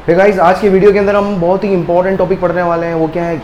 फिर गाइस आज की वीडियो के अंदर हम बहुत ही इंपॉर्टेंट टॉपिक पढ़ने वाले हैं, वो क्या है,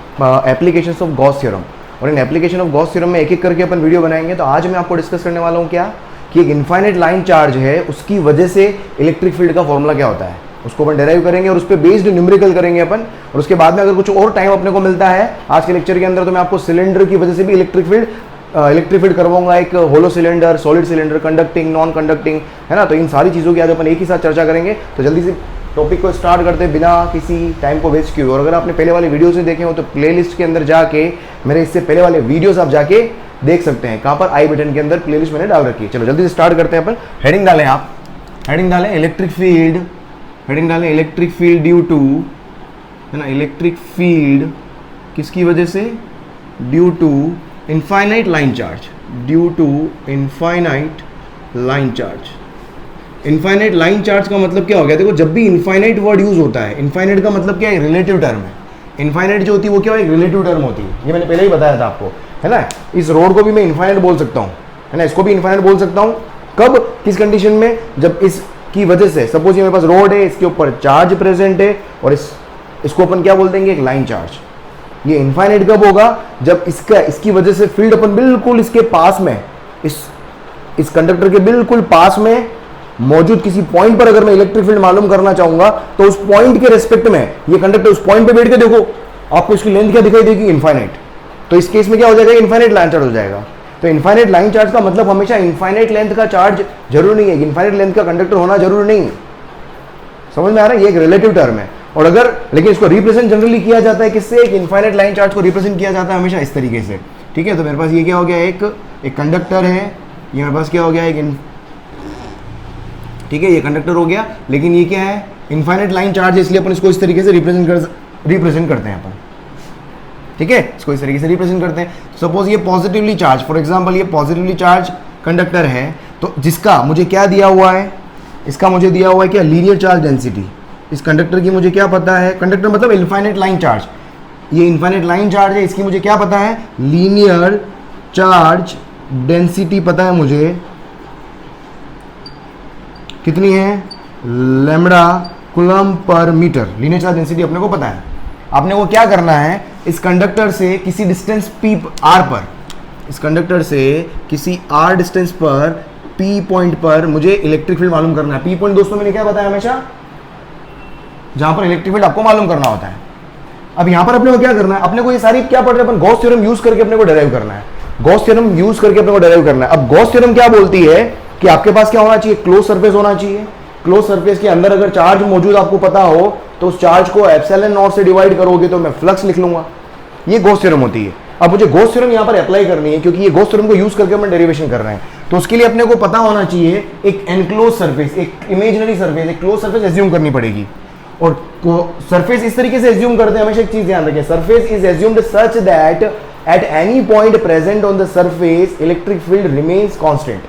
एप्लीकेशंस ऑफ गॉस थ्योरम। और इन एप्लीकेशन ऑफ गॉस थ्योरम में एक एक करके अपन वीडियो बनाएंगे। तो आज मैं आपको डिस्कस करने वाला हूँ क्या कि एक इनफाइनाइट लाइन चार्ज है, उसकी वजह से इलेक्ट्रिक फील्ड का फॉर्मूला क्या होता है, उसको अपन डेराइव करेंगे और उस पर बेस्ड न्यूमेरिकल करेंगे अपन। और उसके बाद में अगर कुछ और टाइम अपने को मिलता है आज के लेक्चर के अंदर तो मैं आपको सिलेंडर की वजह से भी इलेक्ट्रिक फील्ड करवाऊंगा, एक hollow cylinder, solid cylinder, conducting, non conducting, है ना। तो इन सारी चीज़ों की आज अपन एक ही साथ चर्चा करेंगे। तो जल्दी से टॉपिक को स्टार्ट करते हैं बिना किसी टाइम को वेस्ट किए। और अगर आपने पहले वाले वीडियोस नहीं देखे हो तो प्लेलिस्ट के अंदर जाके मेरे इससे पहले वाले वीडियोस आप जाके देख सकते हैं। कहाँ पर, आई बटन के अंदर प्लेलिस्ट मैंने डाल रखी है। चलो जल्दी से स्टार्ट करते हैं अपन। हेडिंग डालें, आप हेडिंग डालें इलेक्ट्रिक फील्ड, हेडिंग डालें इलेक्ट्रिक फील्ड ड्यू टू, है ना, इलेक्ट्रिक फील्ड किसकी वजह से, due to infinite line charge, due to infinite line charge. Infinite line charge का मतलब क्या हो गया, देखो जब भी इनफाइनाइट वर्ड यूज होता है, इनफाइनाइट का मतलब क्या है, रिलेटिव टर्म है। इनफाइनाइट जो होती है वो क्या है, एक रिलेटिव टर्म होती है। ये मैंने पहले ही बताया था आपको, है ना। इस रोड को भी मैं इनफाइनाइट बोल सकता हूँ, है ना, इसको भी इनफाइनाइट बोल सकता हूँ। कब, किस कंडीशन में, जब इसकी वजह से, सपोज ये मेरे पास रोड है, इसके ऊपर चार्ज प्रेजेंट है और इसको अपन क्या बोल देंगे, एक लाइन चार्ज। ये इनफाइनाइट कब होगा, जब इसकी वजह से फील्ड अपन बिल्कुल इसके पास में, इस कंडक्टर के बिल्कुल पास में मौजूद किसी पॉइंट पर अगर मैं इलेक्ट्रिक फील्ड मालूम करना चाहूंगा तो उस पॉइंट के रेस्पेक्ट में ये कंडक्टर उस पॉइंट पे बैठ के देखो, आपको इसकी लेंथ क्या दिखाई देगी, इनफाइनाइट। तो इस केस में क्या हो जाएगा, इनफाइनाइट लाइन चार्ज हो जाएगा। तो इनफाइनाइट लाइन चार्ज का मतलब हमेशा इनफाइनाइट लेंथ का चार्ज जरूरी नहीं है, इनफाइनाइट लेंथ का कंडक्टर होना जरूरी नहीं है। समझ में आ रहा है, ये एक रिलेटिव टर्म है। और अगर, लेकिन इसको रिप्रेजेंट जनरली किया जाता है किससे, एक इनफाइनाइट लाइन चार्ज को रिप्रेजेंट किया जाता है हमेशा इस तरीके से। ठीक है, तो मेरे पास ये क्या हो गया, एक कंडक्टर है, ये मेरे पास क्या हो गया, ठीक है, ये कंडक्टर हो गया, लेकिन ये क्या है, इनफाइनाइट लाइन चार्ज है, इसलिए अपन इसको इस तरीके से रिप्रेजेंट करते हैं अपन। ठीक है, इसको इस तरीके से रिप्रेजेंट करते हैं। सपोज ये पॉजिटिवली चार्ज, फॉर एग्जांपल ये पॉजिटिवली चार्ज कंडक्टर है, तो जिसका मुझे क्या दिया हुआ है, इसका मुझे दिया हुआ है क्या, लीनियर चार्ज डेंसिटी। इस कंडक्टर की मुझे क्या पता है, कंडक्टर मतलब इनफाइनाइट लाइन चार्ज, ये इनफाइनाइट लाइन चार्ज है, इसकी मुझे क्या पता है, लीनियर चार्ज डेंसिटी पता है मुझे, कितनी है, lambda coulomb per metre. Linear charge density अपने को पता है। आपने को क्या करना है, इस कंडक्टर से किसी डिस्टेंस p r पर, इस कंडक्टर से किसी r डिस्टेंस पर p पॉइंट पर मुझे इलेक्ट्रिक फील्ड मालूम करना है। p पॉइंट दोस्तों मैंने क्या बताया, हमेशा जहां पर इलेक्ट्रिक फील्ड आपको मालूम करना होता है। अब यहां पर अपने को क्या करना है, अपने को ये सारी क्या पढ़ रहे हैं अपन, गॉस थ्योरम यूज करके अपने को डेराइव करना है। गॉस थ्योरम यूज करके अपने को डेराइव करना है। अब गॉस थ्योरम क्या बोलती है कि आपके पास क्या होना चाहिए, क्लोज सरफेस होना चाहिए। क्लोज सरफेस के अंदर अगर चार्ज मौजूद आपको पता हो तो उस चार्ज को एप्सिलॉन नॉट से डिवाइड करोगे तो मैं फ्लक्स लिख लूंगा। ये गॉस थ्योरम होती है। अब मुझे गॉस थ्योरम यहां पर अप्लाई करनी है क्योंकि ये गॉस थ्योरम को यूज करके हम डेरिवेशन कर रहे हैं। तो उसके लिए अपने को पता होना चाहिए एक एनक्लोज सरफेस, एक इमेजिनरी सरफेस, एक क्लोज सरफेस एज्यूम करनी पड़ेगी। और सरफेस इस तरीके से एज्यूम करते हैं, हमेशा एक चीज ध्यान रखें, surface is assumed such that at any point present on the surface electric field remains constant.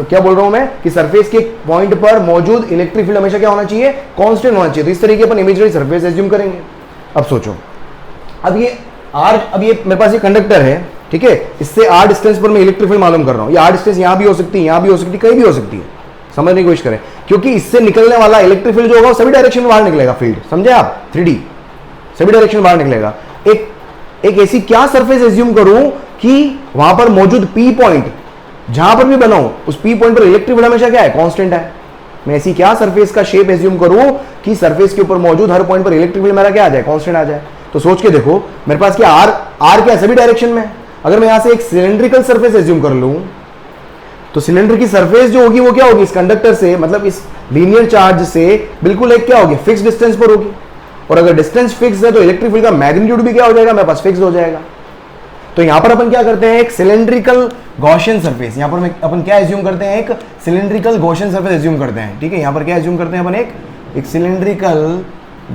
क्या बोल रहा हूं मैं कि सरफेस के पॉइंट पर मौजूद इलेक्ट्रिक फील्ड हमेशा क्या होना चाहिए, कांस्टेंट होना चाहिए। तो इस तरीके अपन इमेजिनरी सरफेस एज्यूम करेंगे। अब सोचो, अब ये मेरे पास ये कंडक्टर है, ठीक है, इससे r डिस्टेंस पर मैं इलेक्ट्रिक फील्ड मालूम कर रहा हूं। ये r डिस्टेंस यहां भी हो सकती है, यहां भी हो सकती है, कहीं भी हो सकती है। समझने की कोशिश करें, क्योंकि इससे निकलने वाला इलेक्ट्रिक फील्ड जो होगा सभी डायरेक्शन में बाहर निकलेगा। फील्ड समझे आप, 3D सभी डायरेक्शन में बाहर निकलेगा। एक ऐसी क्या सरफेस एज्यूम करूं कि वहां पर मौजूद P पॉइंट, जहां पर भी बनाऊं उस P पॉइंट पर इलेक्ट्रिक फील्ड हमेशा क्या है, कांस्टेंट है। मैं ऐसी क्या सरफेस का शेप एज्यूम करूं कि सरफेस के ऊपर मौजूद हर पॉइंट पर इलेक्ट्रिक फील्ड मेरा क्या आ जाए, कांस्टेंट आ जाए। तो सोच के देखो, मेरे पास क्या r क्या सभी डायरेक्शन में। अगर मैं यहां से एक सिलेंड्रिकल सरफेस एज्यूम कर लूं तो सिलेंडर की सरफेस जो होगी वो क्या होगी, इस कंडक्टर से, मतलब इस लीनियर चार्ज से बिल्कुल एक क्या होगी, फिक्स डिस्टेंस पर होगी। और अगर डिस्टेंस फिक्स है तो इलेक्ट्रिक फील्ड का मैग्नीट्यूड भी क्या हो जाएगा, मेरे पास फिक्स हो जाएगा। तो यहां पर अपन क्या करते हैं, एक सिलेंड्रिकल गॉसियन सरफेस, यहां पर अपन क्या एज्यूम करते हैं, एक सिलेंड्रिकल गॉसियन सरफेस एज्यूम करते हैं। ठीक है, यहां पर क्या एज्यूम करते हैं अपन, एक सिलेंड्रिकल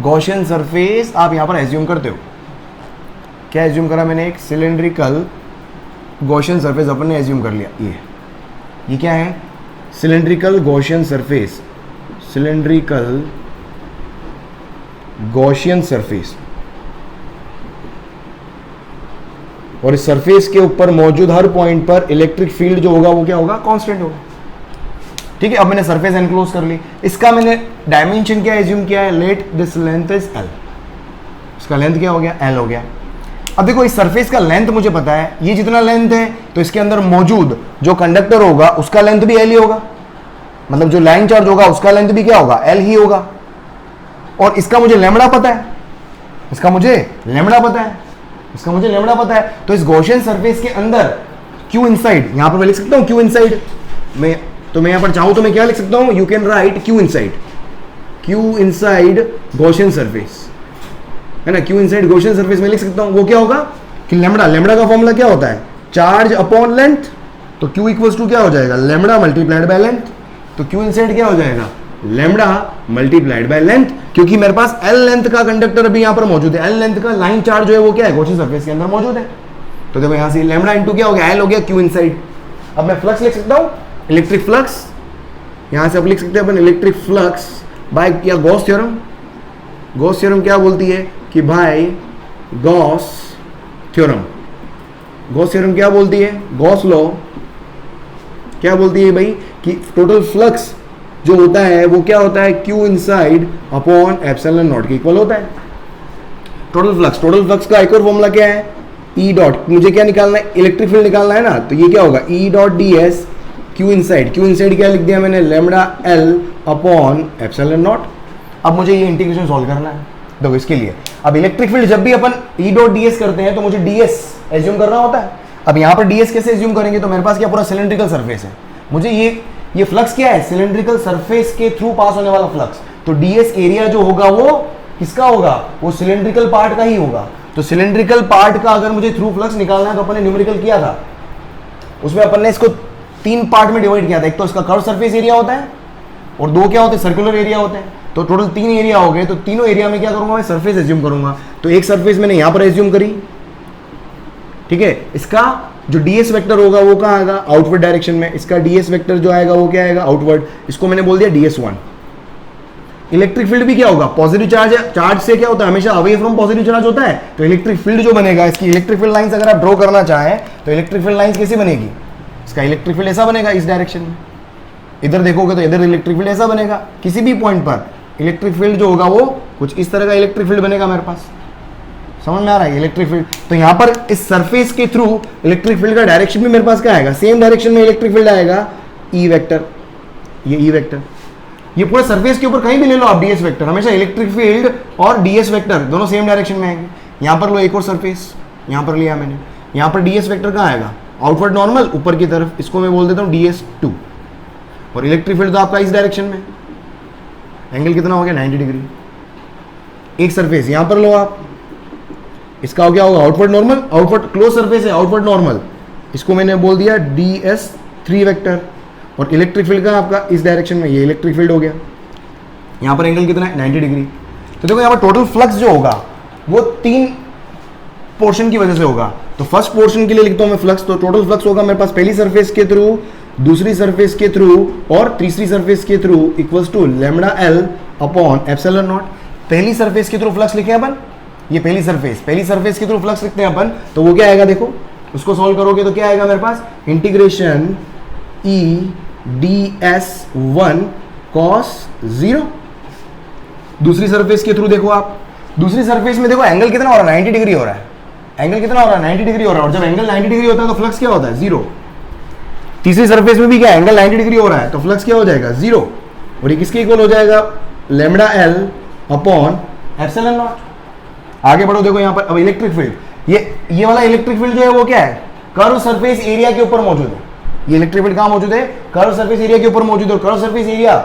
गॉसियन सरफेस आप यहां पर एज्यूम करते हो। क्या एज्यूम करा मैंने, एक सिलेंड्रिकल गॉसियन सरफेस अपन ने एज्यूम कर लिया। ये क्या है, cylindrical Gaussian surface, cylindrical Gaussian surface. और इस सरफेस के ऊपर मौजूद हर पॉइंट पर इलेक्ट्रिक फील्ड जो होगा वो क्या होगा, कांस्टेंट होगा। ठीक है, अब मैंने सरफेस एनक्लोज कर ली। इसका मैंने डायमेंशन क्या एज्यूम किया है, let this length is L, इसका लेंथ क्या हो गया, एल हो गया। अब देखो इस सरफेस का लेंथ मुझे पता है, ये जितना लेंथ है तो इसके अंदर मौजूद जो कंडक्टर होगा उसका लेंथ भी एल ही होगा, मतलब जो लाइन चार्ज होगा उसका लेंथ भी क्या होगा, एल ही होगा। और इसका मुझे लैम्बडा पता है, इसका मुझे लैम्बडा पता है, इसका मुझे लैम्बडा पता है। तो इस गॉसियन सरफेस के अंदर क्यू इनसाइड, यहां पर मैं लिख सकता हूं क्यू इनसाइड, मैं यहां पर चाहूं तो मैं क्या लिख सकता हूं, you can write Q inside Gaussian surface, है ना, क्यू इनसाइड गॉसियन सरफेस में लिख सकता हूं। वो क्या होगा कि लैम्बडा का फॉर्मूला क्या होता है, चार्ज अपॉन लेंथ, तो क्यू इक्वल्स टू क्या हो जाएगा, लैम्बडा मल्टीप्लाइड बाय लेंथ। तो क्यू इनसाइड क्या हो जाएगा, लैम्बडा मल्टीप्लाइड बाय लेंथ, क्योंकि मेरे पास एल लेंथ का कंडक्टर अभी यहां पर मौजूद है, एल लेंथ का लाइन चार्ज जो है वो क्या है, गॉसियन सरफेस के अंदर मौजूद है। तो देखो यहां से लैम्बडा इनटू क्या हो गया, एल हो गया क्यू इनसाइड। अब मैं फ्लक्स लिख सकता हूं, इलेक्ट्रिक फ्लक्स, यहां से आप लिख सकते हैं अपन इलेक्ट्रिक फ्लक्स बाय या गॉस थ्योरम। गॉस थ्योरम क्या बोलती है कि भाई गॉस थ्योरम, गॉस थ्योरम क्या बोलती है, गॉस लॉ क्या बोलती है भाई कि टोटल फ्लक्स जो होता है वो क्या होता है, Q inside upon epsilon not के इक्वल होता है। टोटल फ्लक्स का एक और फॉर्मूला क्या है, ई डॉट, मुझे क्या निकालना है, इलेक्ट्रिक फील्ड निकालना है ना, तो ये क्या होगा, ई dot D S Q inside क्या लिख दिया मैंने, lambda L upon epsilon not. अब मुझे ये इंटीग्रेशन सॉल्व करना है। देखो इसके लिए अब इलेक्ट्रिक फील्ड जब भी अपन ई डॉट डी एस करते हैं तो मुझे डी एस एज्यूम करना होता है। अब यहाँ पर डी एस कैसे एज्यूम करेंगे, तो मेरे पास क्या पूरा सिलेंड्रिकल सरफेस है, मुझे ये फ्लक्स क्या है, सिलेंड्रिकल सरफेस के थ्रू पास होने वाला फ्लक्स। तो डीएस एरिया जो होगा वो किसका होगा, वो सिलेंड्रिकल पार्ट का ही होगा। तो सिलेंड्रिकल पार्ट का अगर मुझे थ्रू फ्लक्स निकालना है तो अपन ने न्यूमेरिकल किया था, उसमें अपन ने इसको 3 पार्ट में डिवाइड किया था। एक तो इसका कर्व सरफेस एरिया होता है और 2 क्या होते हैं, सर्कुलर एरिया होते हैं। तो टोटल 3 एरिया हो गए, तो तीनों एरिया में क्या करूंगा मैं, सरफेस एज्यूम करूंगा। तो एक सरफेस मैंने यहां पर एज्यूम करी, ठीक है, इसका जो ds वेक्टर होगा वो कहाँ आएगा, आउटवर्ड डायरेक्शन में। इसका ds वेक्टर जो आएगा वो क्या आएगा, आउटवर्ड, इसको मैंने बोल दिया ds1। इलेक्ट्रिक फील्ड भी क्या होगा, पॉजिटिव चार्ज है, चार्ज से क्या होता है, हमेशा अवे फ्रॉम पॉजिटिव चार्ज होता है। तो इलेक्ट्रिक फील्ड जो बनेगा, इसकी इलेक्ट्रिक फील्ड लाइंस अगर आप ड्रॉ करना चाहें तो इलेक्ट्रिक फील्ड लाइंस कैसी बनेगी, इसका इलेक्ट्रिक फील्ड ऐसा बनेगा इस डायरेक्शन में, इधर देखोगे तो इधर इलेक्ट्रिक फील्ड ऐसा बनेगा। किसी भी पॉइंट पर इलेक्ट्रिक फील्ड जो होगा वो कुछ इस तरह का इलेक्ट्रिक फील्ड बनेगा मेरे पास, समझ में आ रहा है इलेक्ट्रिक फील्ड। तो यहां पर इस सरफेस के थ्रू इलेक्ट्रिक फील्ड का डायरेक्शन भी मेरे पास क्या आएगा, सेम डायरेक्शन में इलेक्ट्रिक फील्ड आएगा, ई वेक्टर, ये ई वेक्टर। ये पूरे सरफेस के ऊपर कहीं भी ले लो आप डीएस वेक्टर, हमेशा इलेक्ट्रिक फील्ड और डीएस वेक्टर दोनों सेम डायरेक्शन में आएंगे। यहां पर लो एक और सरफेस, यहां पर लिया मैंने, यहां पर डीएस वेक्टर कहाँ आएगा, आउटवर्ड नॉर्मल ऊपर की तरफ, इसको मैं बोल देता हूँ ds2। और इलेक्ट्रिक फील्ड तो आपका इस डायरेक्शन में, एंगल कितना हो गया 90 डिग्री। एक सरफेस यहां पर लो आप, इसका क्या होगा, outward normal, outward close surface है, आउटवर्ड नॉर्मल, इसको मैंने बोल दिया ds3 वेक्टर। और इलेक्ट्रिक फील्ड का आपका इस डायरेक्शन में, ये इलेक्ट्रिक फील्ड हो गया। यहां पर एंगल कितना है 90 डिग्री। तो देखो यहां पर टोटल फ्लक्स जो होगा वो 3 पोर्शन की वजह से होगा। तो फर्स्ट पोर्शन के लिए लिखता हूं मैं फ्लक्स, तो टोटल फ्लक्स होगा मेरे पास पहली सरफेस के थ्रू, दूसरी सरफेस के थ्रू और तीसरी सरफेस के through, equals to lambda L upon epsilon nought. पहली सरफेस के थ्रू फ्लक्स लिखे अपन, ये पहली सरफेस के थ्रू फ्लक्स लिखते हैं अपन, तो वो क्या आएगा, देखो उसको सॉल्व करोगे तो क्या आएगा मेरे पास, इंटीग्रेशन ई ds1 cos 0। दूसरी सरफेस के थ्रू देखो आप, दूसरी सरफेस में देखो एंगल कितना हो रहा है, 90 डिग्री हो रहा है, एंगल कितना हो रहा है 90 डिग्री हो रहा है। और जब एंगल 90 डिग्री होता है तो फ्लक्स क्या होता है 0। तीसरी सरफेस में भी क्या एंगल 90 डिग्री हो रहा है तो फ्लक्स क्या हो जाएगा 0। और ये किसके इक्वल हो जाएगा, lambda L upon epsilon not. आगे बढ़ो, देखो यहाँ पर अब इलेक्ट्रिक फील्ड, ये वाला इलेक्ट्रिक फील्ड जो है वो क्या है, कर्व सरफेस एरिया के ऊपर मौजूद है। ये इलेक्ट्रिक फील्ड कहां मौजूद है, कर्व सरफेस एरिया के ऊपर मौजूद है। और कर्व सरफेस एरिया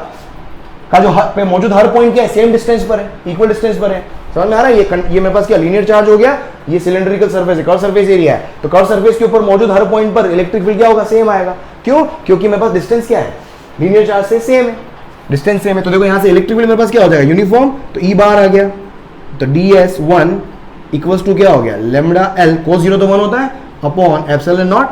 का जो पे मौजूद हर पॉइंट क्या है, सेम डिस्टेंस पर है, इक्वल डिस्टेंस पर है। समझ में आ रहा है, ये मेरे पास क्या लीनियर चार्ज हो गया, ये सिलेंड्रिकल सरफेस है, कर्व सरफेस एरिया है। तो कर्व सरफेस के ऊपर मौजूद हर पॉइंट पर इलेक्ट्रिक फील्ड क्या होगा, सेम आएगा। क्यों, क्योंकि मेरे पास डिस्टेंस क्या है, लीनियर चार्ज से सेम है, डिस्टेंस सेम है। तो देखो यहां से इलेक्ट्रिक फील्ड मेरे पास क्या हो जाएगा, यूनिफॉर्म, तो ई बार आ गया। तो ds1 इक्वल्स टू क्या हो गया, लैम्बडा एल cos 0 तो 1 होता है upon epsilon not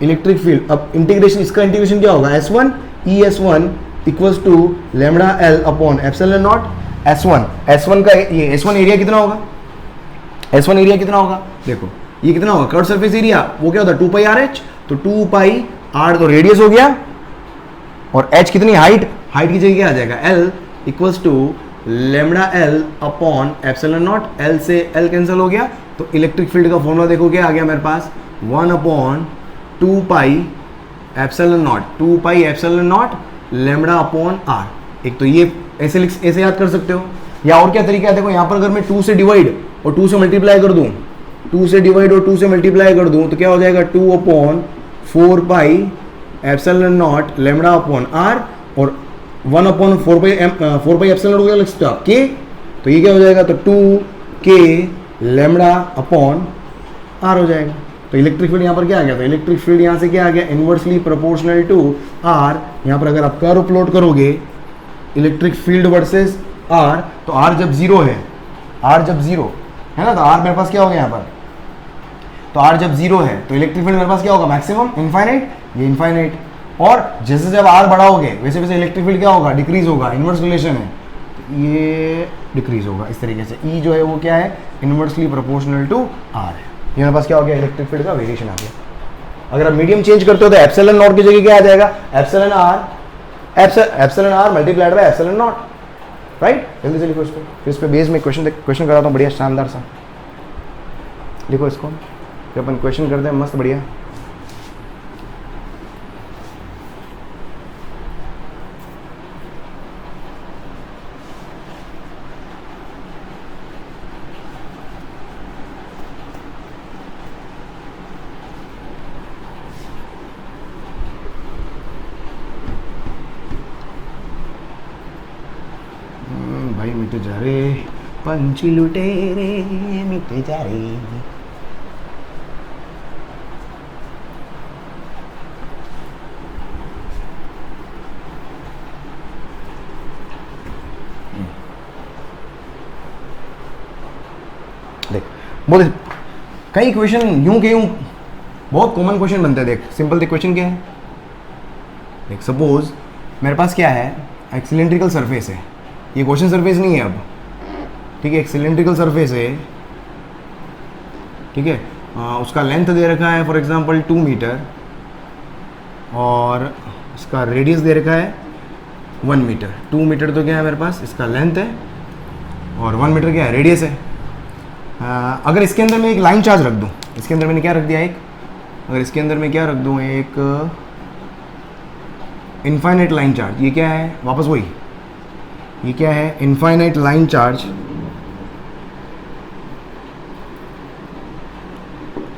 electric field. अब इंटीग्रेशन, इसका इंटीग्रेशन क्या होगा, s1 es1 equals to lambda L upon epsilon nought s1 का ये s1 एरिया कितना होगा, s1 एरिया कितना होगा, देखो ये कितना होगा, कर्व सरफेस एरिया वो क्या होता है 2 पाई RH, तो 2 पाई r तो रेडियस हो गया, और h कितनी हाइट की जगह क्या आ जाएगा L equals to lambda L upon epsilon nought, L से एल कैंसिल हो गया, तो इलेक्ट्रिक फील्ड का फॉर्मूला देखो क्या आ गया मेरे पास, 1 upon 2 pi epsilon nought, 2 pi epsilon nought lambda upon R. एक तो ये ऐसे याद कर सकते हो, या और क्या तरीका है, देखो यहाँ पर अगर मैं 2 से डिवाइड और 2 से मल्टीप्लाई कर दूँ, 2 से डिवाइड और 2 से मल्टीप्लाई कर दूँ तो क्या हो जाएगा, 2 upon 4 pi epsilon nought lambda upon R, और 1 अपॉन 4 पाई एप्सिलॉन नॉट हो गया के, तो ये क्या हो जाएगा, तो 2 के लेमडा अपॉन आर हो जाएगा। तो इलेक्ट्रिक फील्ड यहाँ पर क्या आ गया, तो इलेक्ट्रिक फील्ड यहाँ से क्या आ गया, इनवर्सली प्रोपोर्शनल टू आर। यहाँ पर अगर आप कर्व प्लॉट करोगे इलेक्ट्रिक फील्ड वर्सेस आर, तो आर जब जीरो है, आर जब जीरो है ना, तो आर मेरे पास क्या हो गया यहाँ पर, तो आर जब जीरो है तो इलेक्ट्रिक फील्ड मेरे पास क्या होगा, मैक्सिमम, इनफाइनाइट, ये इनफाइनाइट। और जैसे जब आर बढ़ाओगे वैसे वैसे इलेक्ट्रिक फील्ड क्या होगा, डिक्रीज होगा, इनवर्स रिलेशन है, तो ये डिक्रीज होगा इस तरीके से। ई जो है वो क्या है, इनवर्सली प्रोपोर्शनल टू आर है। ये मेरे पास क्या हो गया, इलेक्ट्रिक फील्ड का वेरिएशन आ गया। अगर आप मीडियम चेंज करते हो तो एप्सिलॉन नॉट की जगह क्या आ जाएगा, epsilon R multiplied by epsilon nought, right. जल्दी से लिखो इसको, फिर इस पे बेस में क्वेश्चन कराता हूँ, बढ़िया शानदार सा लिखो इसको, फिर अपन क्वेश्चन करते हैं मस्त बढ़िया। भाई मिट जा रे पंछी लुटेरे, मिट जा रे। देख बोल, कई क्वेश्चन यूं के यूं बहुत कॉमन क्वेश्चन बनते हैं। देख सिंपल देख क्वेश्चन क्या है, देख सपोज मेरे पास क्या है, एक सिलेंड्रिकल सरफेस है, ये क्वेश्चन सरफेस नहीं है अब, ठीक है, एक सिलेंड्रिकल सरफेस है, ठीक है, उसका लेंथ दे रखा है फॉर एग्जांपल 2 मीटर, और इसका रेडियस दे रखा है 1 मीटर। 2 मीटर तो क्या है मेरे पास, इसका लेंथ है, और 1 मीटर क्या है, रेडियस है। अगर इसके अंदर मैं एक लाइन चार्ज रख दूं, इसके अंदर मैंने क्या रख दिया, एक, अगर इसके अंदर मैं क्या रख दूं, एक इनफाइनाइट लाइन चार्ज, ये क्या है, वापस वही, ये क्या है, infinite line charge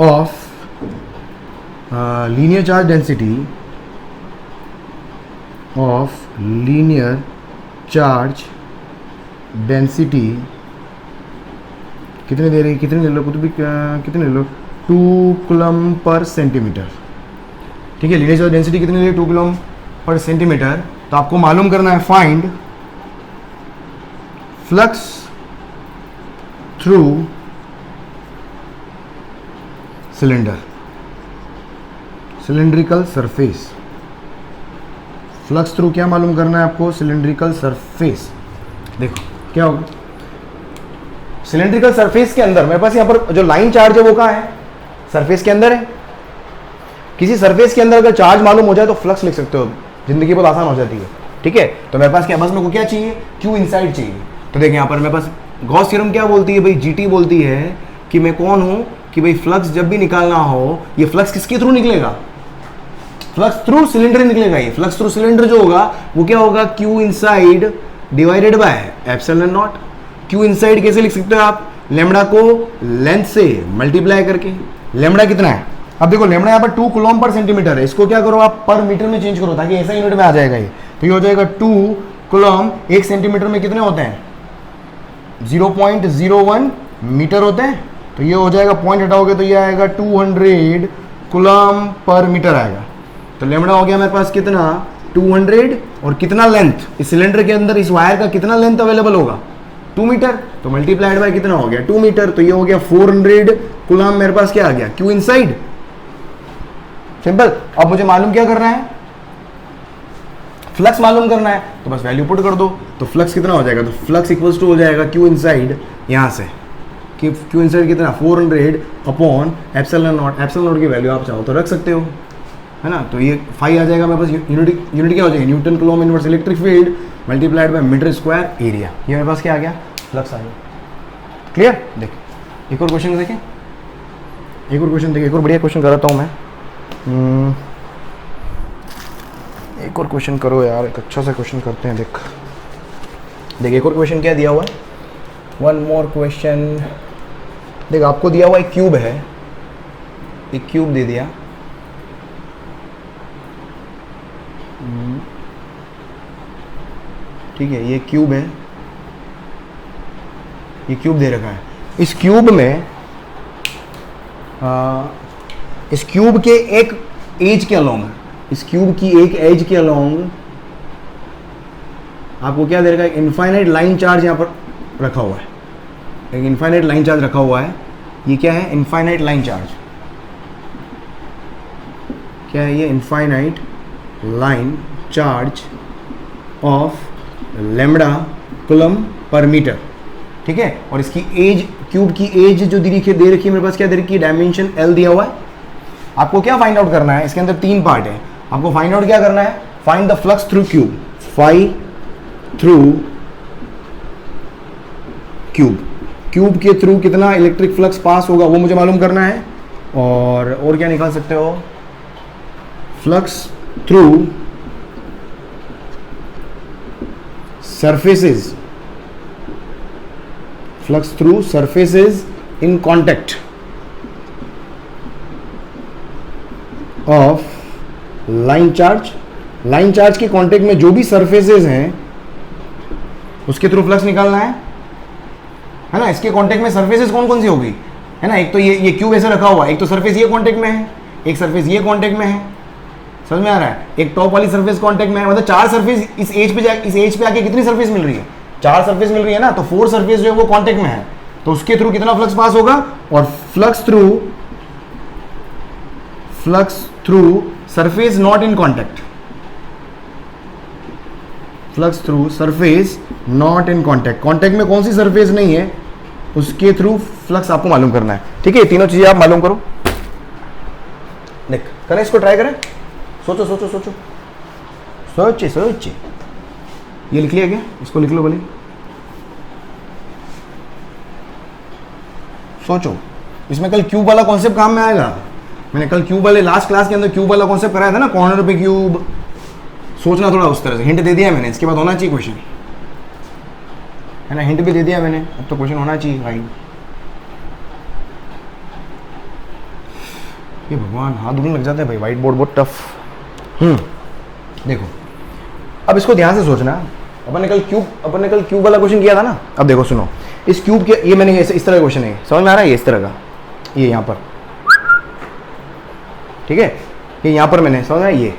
of linear charge density of linear charge density कितने दे रही, कितने ले लो कुछ भी, कितने ले लो, 2 कूलम पर सेंटीमीटर, ठीक है। लीनियर चार्ज डेंसिटी कितनी ले रही, 2 कूलम पर सेंटीमीटर। तो आपको मालूम करना है find flux through cylinder, cylindrical surface. Flux through क्या मालूम करना है आपको, सिलेंड्रिकल सरफेस। देखो क्या होगा, सिलेंड्रिकल सरफेस के अंदर मेरे पास यहाँ पर जो लाइन चार्ज है वो कहाँ है, सरफेस के अंदर है। किसी सरफेस के अंदर अगर चार्ज मालूम हो जाए तो फ्लक्स लिख सकते हो, जिंदगी बहुत आसान हो जाती है, ठीक है। तो मेरे पास क्या, बस मेरे को क्या चाहिए, क्यू इनसाइड चाहिए। तो देखिए यहाँ पर मेरे पास गॉस थ्योरम क्या बोलती है भाई, जीटी बोलती है कि मैं कौन हूँ, कि भाई फ्लक्स जब भी निकालना हो, ये फ्लक्स किसके थ्रू निकलेगा, फ्लक्स थ्रू सिलेंडर निकलेगा। ये फ्लक्स थ्रू सिलेंडर जो होगा वो क्या होगा, Q inside divided by epsilon not. Q inside कैसे लिख सकते हो आप, लेमडा को लेंथ से मल्टीप्लाई करके। लेमडा कितना है, अब देखो लेमडा यहाँ पर 2 कूलम पर सेंटीमीटर है, इसको क्या करो आप पर मीटर में चेंज करो ताकि ऐसा यूनिट में आ जाएगा ये। तो ये हो जाएगा 2 कूलम, 1 सेंटीमीटर में कितने होते हैं, 0.01 मीटर होते हैं। तो ये हो जाएगा, पॉइंट हटाओगे तो ये आएगा 200 कूलम पर मीटर आएगा। तो लेमडा हो गया मेरे पास कितना, 200, और कितना लेंथ, इस सिलेंडर के अंदर इस वायर का कितना लेंथ अवेलेबल होगा, 2 मीटर। तो मल्टीप्लाइड बाय कितना हो गया, 2 मीटर। तो ये हो गया 400 कूलम, मेरे पास क्या आ गया, क्यू इनसाइड। सिंपल। अब मुझे मालूम क्या करना है, फ्लक्स मालूम करना है, तो बस वैल्यू पुट कर दो। तो फ्लक्स कितना हो जाएगा, तो फ्लक्स इक्वल्स टू हो जाएगा क्यू इनसाइड, यहाँ से कि क्यू इनसाइड कितना, 400 upon epsilon not. Epsilon not की वैल्यू आप चाहो तो रख सकते हो, है ना। तो ये फाई आ जाएगा मेरे पास, यूनिट क्या हो जाएगी, newton coulomb inverse electric field. Multiplied by metre square area. ये मेरे पास क्या आ गया, फ्लक्स आ गया। क्लियर। देख एक और क्वेश्चन देखें, एक और क्वेश्चन देखिए, एक और बढ़िया क्वेश्चन कराता हूँ मैं। एक और क्वेश्चन करो यार, एक अच्छा सा क्वेश्चन करते हैं। देख एक और क्वेश्चन क्या दिया हुआ है, वन मोर क्वेश्चन। देख आपको दिया हुआ एक क्यूब है, एक क्यूब दे दिया, ठीक है, ये क्यूब है, ये क्यूब दे रखा है। इस क्यूब में इस क्यूब के एक एज के अलोंग, इस क्यूब की एक एज के अलोंग आपको क्या दे रखा है, इनफाइनाइट लाइन चार्ज यहाँ पर रखा हुआ है, एक इनफाइनाइट लाइन चार्ज रखा हुआ है। ये क्या है, इनफाइनाइट लाइन चार्ज, क्या है ये, infinite line charge of lambda coulomb per metre, ठीक है। और इसकी एज, क्यूब की एज जो दे रखी है मेरे पास, क्या दे रखी है, डायमेंशन L दिया हुआ है। आपको क्या फाइंड आउट करना है, इसके अंदर 3 पार्ट है। आपको फाइंड आउट क्या करना है, find the flux through cube, find through cube, cube के थ्रू कितना इलेक्ट्रिक फ्लक्स पास होगा वो मुझे मालूम करना है। और क्या निकाल सकते हो, flux through surfaces, flux through surfaces in contact of line charge, line charge के कांटेक्ट में जो भी सरफेसेस हैं उसके थ्रू फ्लक्स निकालना है ना। इसके कांटेक्ट में सरफेसेस कौन कौन सी होगी, है ना। एक तो ये क्यूब ऐसे रखा हुआ है, एक तो सरफेस ये कांटेक्ट में है, एक सरफेस ये कांटेक्ट में है, समझ में आ रहा है। एक टॉप वाली सरफेस कांटेक्ट में है, मतलब 4 सरफेस इस एज पे आके कितनी सरफेस मिल रही है, 4 सरफेस मिल रही है ना। तो 4 सरफेस जो है वो कांटेक्ट में है, तो उसके थ्रू कितना फ्लक्स पास होगा। और flux through surface not in contact, flux through surface not in contact, contact में कौन सी सरफेस नहीं है उसके थ्रू फ्लक्स आपको मालूम करना है, ठीक है। तीनों चीजें आप मालूम करो। देख करें, इसको ट्राई करें, सोचो सोचो सोचो सोचे सोचे। ये लिख लिया क्या, इसको लिख लो बोले, सोचो। इसमें कल क्यूब वाला कॉन्सेप्ट काम में आएगा। मैंने कल क्यूब वाले लास्ट क्लास के अंदर क्यूब वाला कॉन्सेप्ट कराया था ना, कॉर्नर पे क्यूब। सोचना थोड़ा उस तरह से, हिंट दे दिया मैंने, इसके बाद होना चाहिए क्वेश्चन, है ना। हिंट भी दे दिया मैंने, अब तो क्वेश्चन होना चाहिए भाई। ये भगवान, हाथ दुखने लग जाते हैं भाई, व्हाइट बोर्ड बहुत टफ। देखो अब इसको ध्यान से सोचना। अपन ने कल क्यूब वाला क्वेश्चन किया था ना। अब देखो सुनो, इस क्यूब के, ये मैंने इस तरह का क्वेश्चन है, समझ में आ रहा है, ये इस तरह का, ये यहाँ पर, ठीक है, ये यहाँ पर मैंने, समझ में, ये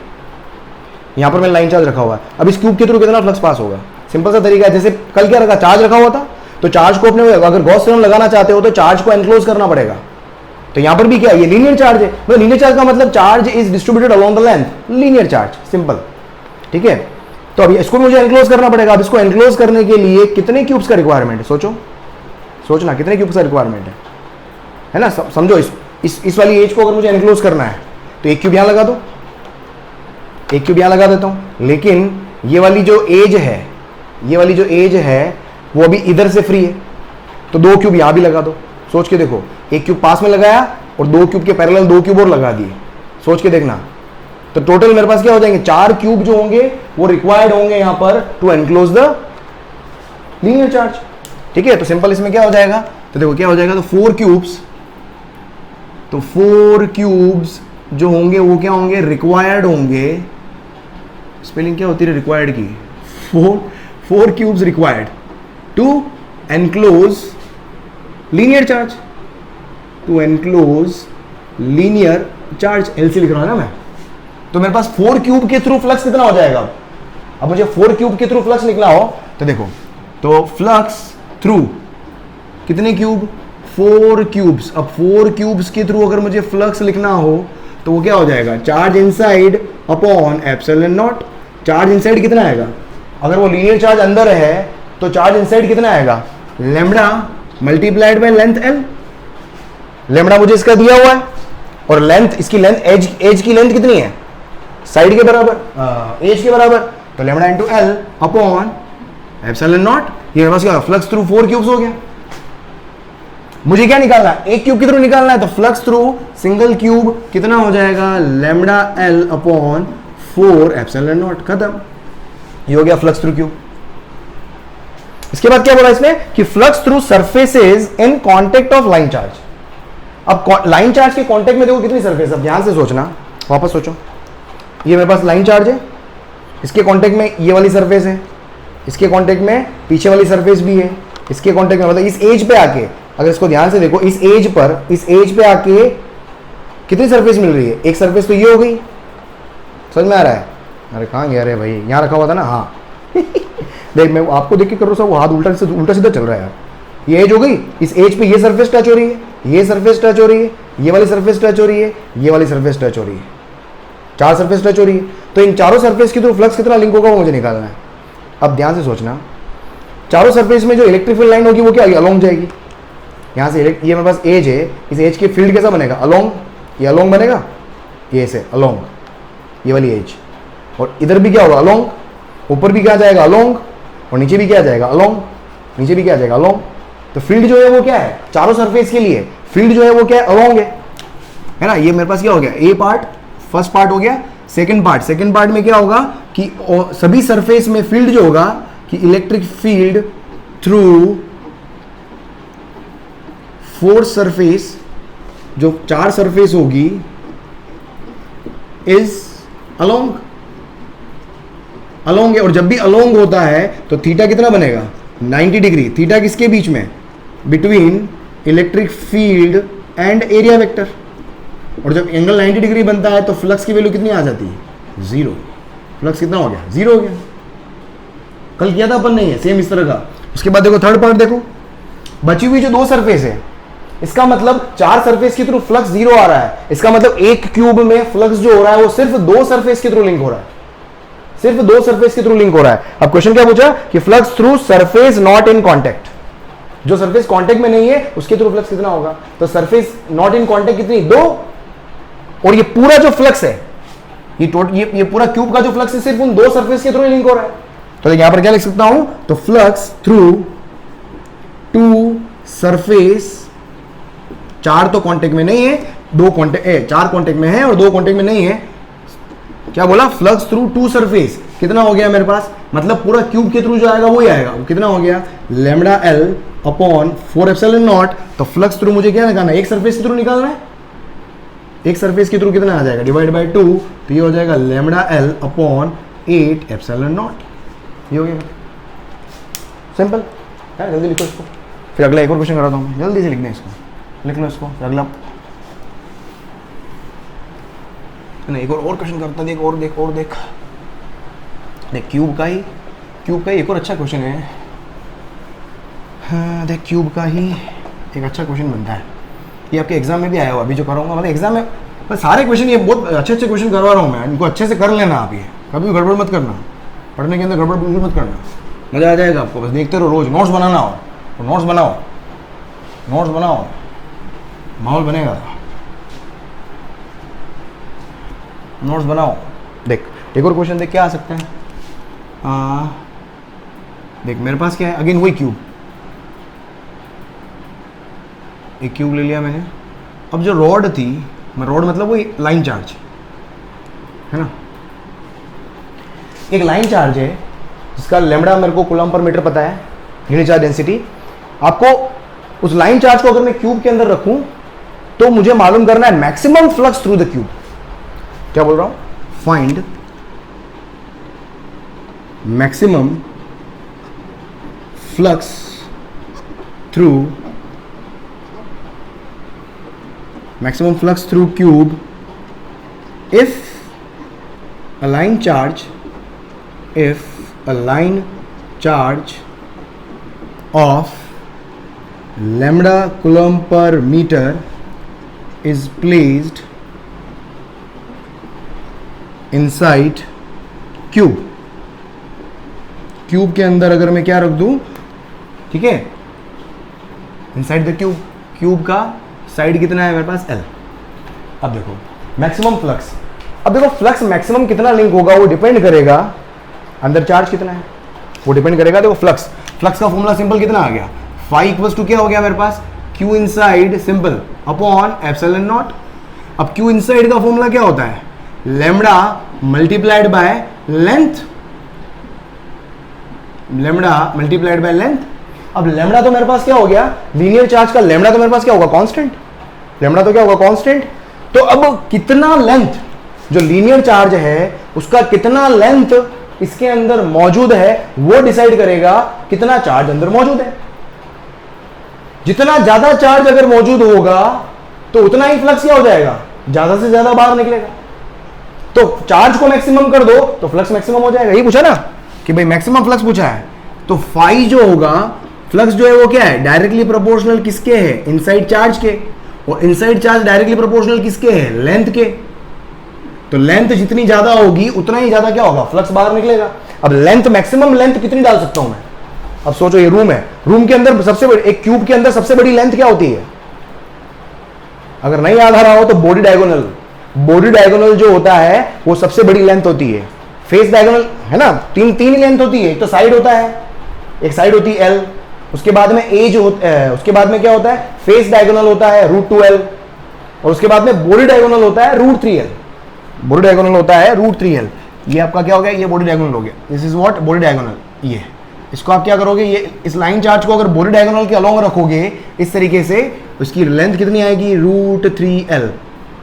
यहाँ पर मैंने लाइन चार्ज रखा हुआ है। अब इस क्यूब के थ्रू कितना फ्लक्स पास होगा, सिंपल सा तरीका है। जैसे कल क्या रखा, चार्ज रखा हुआ था, तो चार्ज को अपने, अगर गॉस थ्योरम लगाना चाहते हो तो चार्ज को एनक्लोज करना पड़ेगा। तो यहां पर भी क्या, ये लीनियर चार्ज है, मतलब लीनियर चार्ज का मतलब charge is distributed along the length, linear charge, simple, ठीक है। तो अभी इसको मुझे एनक्लोज करना पड़ेगा। अब इसको एनक्लोज करने के लिए कितने क्यूब्स का रिक्वायरमेंट है, सोचना कितने क्यूब्स का रिक्वायरमेंट है ना। समझो, इस वाली एज को अगर मुझे एनक्लोज करना है तो एक क्यूब यहां लगा दो, एक क्यूब यहां लगा देता हूं। लेकिन ये वाली जो एज है वो अभी इधर से फ्री है, तो 2 क्यूब यहां भी लगा दो। सोच के देखो, एक क्यूब पास में लगाया और 2 क्यूब के पैरेलल 2 क्यूब और लगा दिए, सोच के देखना। तो टोटल मेरे पास क्या हो जाएंगे, 4 क्यूब जो होंगे वो रिक्वायर्ड होंगे यहां पर to enclose the linear charge, ठीक है। तो सिंपल इसमें क्या हो जाएगा, तो देखो क्या हो जाएगा, तो 4 क्यूब्स जो होंगे वो क्या होंगे, रिक्वायर्ड होंगे। स्पेलिंग क्या होती है रिक्वायर्ड की, 4 cubes required to enclose linear charge, LC लिख रहा हूं ना मैं। तो मेरे पास 4 क्यूब के थ्रू फ्लक्स कितना हो जाएगा। अब मुझे 4 क्यूब के थ्रू फ्लक्स निकला हो तो देखो, तो फ्लक्स थ्रू कितने क्यूब, 4 क्यूब्स। अब 4 क्यूब्स के थ्रू अगर मुझे फ्लक्स लिखना हो तो वो क्या हो जाएगा, charge inside upon epsilon not. Charge inside कितना आएगा, अगर वो लीनियर चार्ज अंदर है तो चार्ज इनसाइड कितना आएगा, lambda multiplied by length L. Lambda मुझे इसका दिया हुआ है और लेंथ, इसकी लेंथ, एज की लेंथ कितनी है, साइड के बराबर, एज के बराबर। तो lambda into L upon epsilon not, ये मेरे पास क्या फ्लक्स थ्रू 4 क्यूब्स हो गया। मुझे क्या निकालना है, एक क्यूब के थ्रू निकालना है, तो फ्लक्स थ्रू सिंगल क्यूब कितना हो जाएगा, lambda L upon 4 epsilon not, खत्म। ये हो गया फ्लक्स थ्रू क्यूब। इसके बाद क्या बोला इसने कि flux through surfaces in contact of line charge. अब लाइन चार्ज के कांटेक्ट में देखो कितनी सरफेस, अब ध्यान से सोचना, वापस सोचो, ये मेरे पास लाइन चार्ज है, इसके कांटेक्ट में ये वाली सरफेस है, इसके कांटेक्ट में पीछे वाली सरफेस भी है, इसके कांटेक्ट में मतलब इस एज पे आके, अगर इसको ध्यान से देखो, इस एज पे आके कितनी सरफेस मिल रही है, एक सरफेस तो ये हो गई, समझ में आ रहा है? अरे कहाँ गया रे भाई, यहाँ रखा हुआ था ना, हाँ देख मैं आपको देख के कर रहा हूँ, वो हाथ उल्टा सीधा चल रहा है यार। ये एज हो गई, इस एज पे ये सरफेस टच हो रही है, ये सरफेस टच हो रही है, ये वाली सरफेस टच हो रही है, ये वाली सरफेस टच हो रही है, 4 सरफेस टच हो रही है। तो इन चारों सरफेस के थ्रू फ्लक्स कितना लिंक होगा वो मुझे निकालना है। अब ध्यान से सोचना, चारों सरफेस में जो इलेक्ट्रिक फील्ड लाइन होगी वो क्या होगी, अलोंग जाएगी। यहाँ से ये मेरे पास एज है, इस एज के फील्ड कैसा बनेगा, अलोंग, ये अलोंग बनेगा, ये से अलोंग, ये वाली एज, और इधर भी क्या होगा अलोंग, ऊपर भी क्या जाएगा अलोंग, और नीचे भी क्या जाएगा अलोंग, नीचे भी क्या जाएगा अलोंग। तो फील्ड जो है वो क्या है, चारों सरफेस के लिए फील्ड जो है वो क्या है, अलोंग है ना। ये मेरे पास क्या हो गया, ए पार्ट, फर्स्ट पार्ट हो गया। सेकंड पार्ट में क्या होगा कि सभी सरफेस में फील्ड जो होगा कि इलेक्ट्रिक फील्ड थ्रू 4 सरफेस, जो 4 सरफेस होगी, इज अलोंग है। और जब भी अलोंग होता है तो थीटा कितना बनेगा, 90 डिग्री। थीटा किसके बीच में, between electric field and area vector. और जब एंगल 90 डिग्री बनता है तो फ्लक्स की वैल्यू कितनी आ जाती है, 0। फ्लक्स कितना हो गया, 0 हो गया। कल किया था अपन ने ये सेम इस तरह का। उसके बाद देखो थर्ड पार्ट, देखो बची हुई जो 2 सरफेस है, इसका मतलब 4 सरफेस के थ्रू फ्लक्स 0 आ रहा है। इसका मतलब एक क्यूब में फ्लक्स जो हो रहा है वो सिर्फ 2 सरफेस के थ्रू लिंक हो रहा है, सिर्फ 2 सरफेस के थ्रू लिंक हो रहा है। अब क्वेश्चन क्या पूछा कि flux through surface not in contact, जो सरफेस कांटेक्ट में नहीं है उसके थ्रू फ्लक्स कितना होगा। तो सरफेस नॉट इन कांटेक्ट कितनी, 2, और ये पूरा जो फ्लक्स है, ये पूरा क्यूब का जो फ्लक्स है सिर्फ उन 2 सरफेस के थ्रू लिंक हो रहा है। तो यहां पर क्या लिख सकता हूं, तो फ्लक्स थ्रू 2 सरफेस, 4 तो कांटेक्ट में नहीं है, 4 कांटेक्ट में है और 2 कांटेक्ट में नहीं है। क्या बोला, फ्लक्स थ्रू 2 सरफेस कितना हो गया मेरे पास, मतलब पूरा क्यूब के थ्रू जो आएगा वही आएगा। वो कितना हो गया, lambda L upon 4 epsilon not. तो फ्लक्स थ्रू मुझे क्या निकालना है, एक सरफेस के थ्रू निकालना है, एक सरफेस के थ्रू कितना आ जाएगा, डिवाइड बाय 2, तो ये हो जाएगा lambda L upon 8 epsilon not. ये हो गया सिंपल है। जल्दी लिखो इसको, फिर अगला एक और क्वेश्चन कराता हूँ, जल्दी से लिखना है इसको, लिख लो इसको, अगला नहीं, एक और क्वेश्चन करता, देख देख क्यूब का ही एक और अच्छा क्वेश्चन है। हाँ देख, क्यूब का ही एक अच्छा क्वेश्चन बनता है, ये आपके एग्जाम में भी आया हुआ, अभी जो कराऊंगा, मतलब एग्जाम में मैं सारे क्वेश्चन, ये बहुत अच्छे क्वेश्चन करवा रहा हूँ मैं, इनको अच्छे से कर लेना आप, ये कभी भी गड़बड़ मत करना, पढ़ने के अंदर गड़बड़ बिल्कुल मत करना, मज़ा आ जाएगा आपको। बस देखते रहो, रोज नोट्स बनाना हो तो नोट्स बनाओ, माहौल बनेगा, नोट्स बनाओ। देख एक और क्वेश्चन देख, क्या आ सकता है, देख मेरे पास क्या है, अगेन वही क्यूब, एक क्यूब ले लिया मैंने। अब जो रॉड थी, रॉड मतलब वही लाइन चार्ज है ना, एक लाइन चार्ज है जिसका लैम्डा मेरे को कूलम पर मीटर पता है, यूनिट चार्ज डेंसिटी। आपको उस लाइन चार्ज को अगर मैं क्यूब के अंदर रखूं तो मुझे मालूम करना है maximum flux through the cube. क्या बोल रहा हूं, find maximum flux through cube if a line charge of lambda coulomb per meter is placed inside cube के अंदर अगर मैं क्या रख दूं, ठीक है, इनसाइड द क्यूब का साइड कितना है मेरे पास, L। अब देखो मैक्सिमम फ्लक्स, अब देखो फ्लक्स मैक्सिमम कितना लिंक होगा वो डिपेंड करेगा अंदर चार्ज कितना है वो डिपेंड करेगा। देखो फ्लक्स का फॉर्मूला सिंपल कितना आ गया, फाई इक्वल्स टू क्या हो गया मेरे पास, Q inside simple upon epsilon not. अब क्यू इनसाइड का फॉर्मूला क्या होता है, lambda multiplied by length, lambda multiplied by length. अब लैम्डा तो मेरे पास क्या हो गया, लीनियर चार्ज का लैम्डा तो मेरे पास क्या होगा, कांस्टेंट, लैम्डा तो क्या होगा, कांस्टेंट। तो अब कितना लेंथ, जो लीनियर चार्ज है उसका कितना लेंथ इसके अंदर मौजूद है वो डिसाइड करेगा कितना चार्ज अंदर मौजूद है। जितना ज्यादा चार्ज अगर मौजूद होगा तो उतना ही फ्लक्स क्या हो जाएगा, ज्यादा से ज्यादा बाहर निकलेगा। तो चार्ज को मैक्सिमम कर दो तो फ्लक्स मैक्सिमम हो जाएगा। यही पूछा ना कि भाई मैक्सिमम फ्लक्स पूछा है, तो फाई जो होगा फ्लक्स जो है वो क्या है, डायरेक्टली प्रोपोर्शनल किसके है, इनसाइड चार्ज के, और इनसाइड चार्ज डायरेक्टली प्रोपोर्शनल किसके है, लेंथ के। तो लेंथ जितनी ज्यादा होगी उतना ही ज्यादा क्या होगा, फ्लक्स बाहर निकलेगा। अब लेंथ, मैक्सिमम लेंथ कितनी डाल सकता हूं मैं, अब सोचो ये रूम है, रूम के अंदर सबसे बड़ी, एक क्यूब के अंदर सबसे बड़ी लेंथ क्या होती है, अगर नहीं याद आ रहा हो तो बॉडी डायगोनल, बॉडी डायगोनल जो होता है वो सबसे बड़ी लेंथ होती है। फेस डायगोनल है ना, तीन लेंथ होती है, एक तो साइड होता है, एक साइड होती है एल, उसके बाद में ए जो होता है, उसके बाद में क्या होता है, फेस डायगोनल होता है √2l, और उसके बाद में बॉडी डायगोनल होता है √3l, बॉडी डायगोनल होता है √3l। ये आपका क्या हो गया, ये बॉडी डायगोनल हो गया, this is what, body diagonal. ये इसको आप क्या करोगे, ये इस लाइन चार्ज को अगर बॉडी डायगोनल के अलोंग रखोगे इस तरीके से, उसकी लेंथ कितनी आएगी, √3l,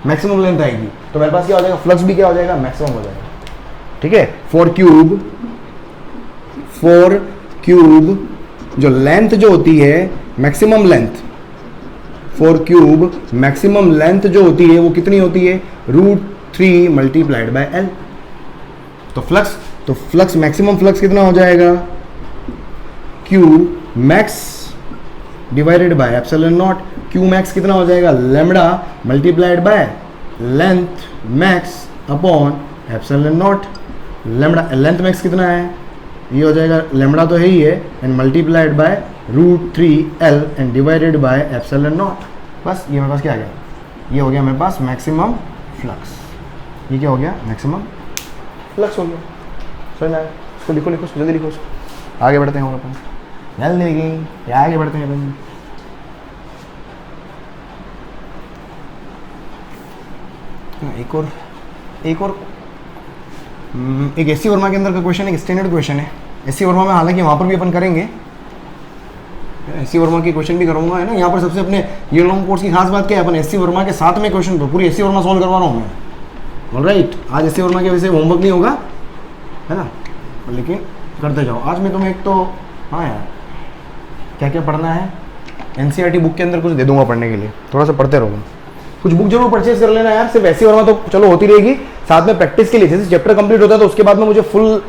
मैक्सिमम लेंथ आएगी। तो मेरे पास क्या हो जाएगा, फ्लक्स भी क्या हो जाएगा, मैक्सिमम हो जाएगा। ठीक है, फोर क्यूब जो लेंथ जो होती है, maximum length, four cube maximum length जो होती है वो कितनी होती है, √3 मल्टीप्लाइड बाय l। तो फ्लक्स मैक्सिमम फ्लक्स कितना हो जाएगा, Q max divided by epsilon not. Q max कितना हो जाएगा, lambda multiplied by length max upon epsilon not. Lambda length max कितना है, ये हो जाएगा, लैम्डा तो है ही है, and multiplied bye √3l and divided by epsilon not. बस ये मेरे पास क्या आ गया, ये हो गया मेरे पास मैक्सिमम फ्लक्स। ये क्या हो गया, मैक्सिमम फ्लक्स हो गया। समझ आया, इसको लिखो जल्दी लिखो, इसको आगे बढ़ते हैं हम अपन, जल्दी आगे बढ़ते हैं अपन। एक एससी वर्मा के अंदर का क्वेश्चन, एक स्टैंडर्ड क्वेश्चन है एससी वर्मा में, हालांकि वहाँ पर भी अपन करेंगे, एससी वर्मा की क्वेश्चन भी करूँगा, है ना। यहाँ पर सबसे अपने ये लॉन्ग कोर्स की खास बात क्या है, अपन एससी वर्मा के साथ में क्वेश्चन पूरी एससी वर्मा सॉल्व करवा रहा हूँ मैं। ऑलराइट, आज एससी वर्मा के वजह से होमवर्क नहीं होगा, है ना, लेकिन करते जाओ। आज मैं तुम्हें एक तो, हाँ यार, क्या क्या पढ़ना है, एनसीईआरटी बुक के अंदर कुछ दे दूंगा पढ़ने के लिए, थोड़ा सा पढ़ते रहो। कुछ बुक जरूर परचेज कर लेना यार, सिर्फ एससी वर्मा तो चलो होती रहेगी, साथ में प्रैक्टिस के लिए, जैसे चैप्टर कंप्लीट होता है तो उसके बाद में मुझे फुल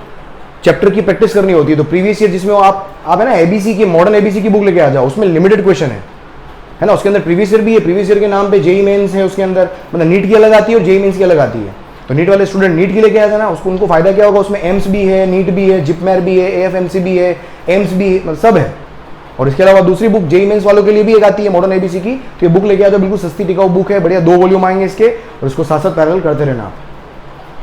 चैप्टर की प्रैक्टिस करनी होती है। तो प्रीवियस ईयर जिसमें आप है ना एबीसी की, मॉडर्न एबीसी की बुक लेके आ जाओ, उसमें लिमिटेड क्वेश्चन है ना, उसके अंदर प्रीवियस ईयर भी है, प्रीवियस ईयर के नाम पे जेई मेंस है उसके अंदर, मतलब नीट की अलग आती है और जेई मेंस की अलग आती है। तो नीट वाले स्टूडेंट नीट की लेके आया था ना, उसको उनको फायदा क्या होगा, उसमें एम्स भी है, नीट भी है, जिपमेर भी है, एएफएमसी भी है, एम्स भी है, सब है। और इसके अलावा दूसरी बुक जेई मेंस वालों के लिए भी एक आती है मॉडर्न एबीसी की, तो ये बुक लेके आ जाओ, बिल्कुल सस्ती टिकाऊ बुक है, बढ़िया, 2 वॉल्यूम आएंगे इसके, और इसको साथ साथ पैरेलल करते रहना आप,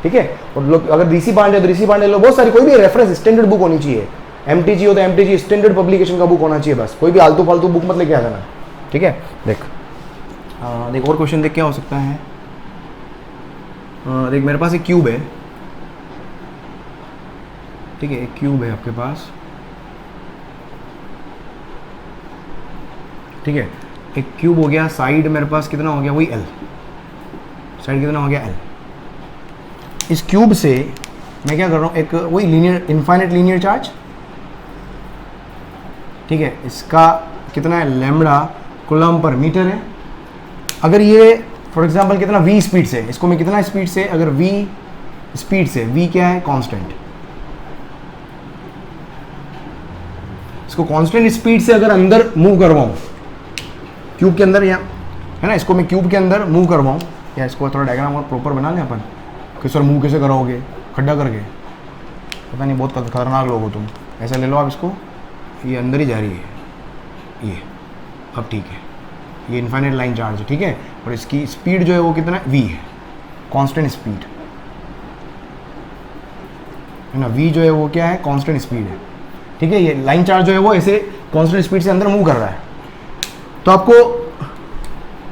ठीक है। और लोग अगर ऋषि पांडे, तो ऋषि पांडे लो, बहुत सारी, कोई भी रेफरेंस स्टैंडर्ड बुक होनी चाहिए। एमटीजी हो तो एमटीजी स्टैंडर्ड पब्लिकेशन का बुक होना चाहिए, बस कोई भी आलतू फालतू बुक मत लेके आ जाना, ठीक है। देख और क्वेश्चन देख क्या हो सकता है। देख मेरे पास एक क्यूब है, ठीक है, एक क्यूब है आपके पास, ठीक है, एक क्यूब हो गया, साइड मेरे पास कितना हो गया, वही एल, साइड कितना हो गया एल। इस क्यूब से मैं क्या कर रहा हूँ, एक वही लीनियर, इनफाइनाइट लीनियर चार्ज, ठीक है, इसका कितना है, लैम्डा कूलम्ब पर मीटर है। अगर ये फॉर एग्जांपल कितना v स्पीड से, इसको मैं कितना स्पीड से, अगर v स्पीड से, v क्या है, कांस्टेंट, इसको कांस्टेंट स्पीड से अगर अंदर मूव करवाऊं क्यूब के अंदर, या है ना, इसको मैं क्यूब के अंदर मूव करवाऊं, या इसको थोड़ा डायग्राम और प्रॉपर बना लें अपन, कि सर मूव कैसे कराओगे, खड्डा करके, पता नहीं, बहुत खतरनाक लोग हो तुम। ऐसा ले लो आप इसको, ये अंदर ही जा रही है, ये अब ठीक है, ये इनफाइनाइट लाइन चार्ज है, ठीक है, और इसकी स्पीड जो है वो कितना v है, कांस्टेंट स्पीड, है ना, वी जो है वो क्या है, कांस्टेंट स्पीड है, ठीक है। ये लाइन चार्ज जो है वो ऐसे कांस्टेंट स्पीड से अंदर मूव कर रहा है। तो आपको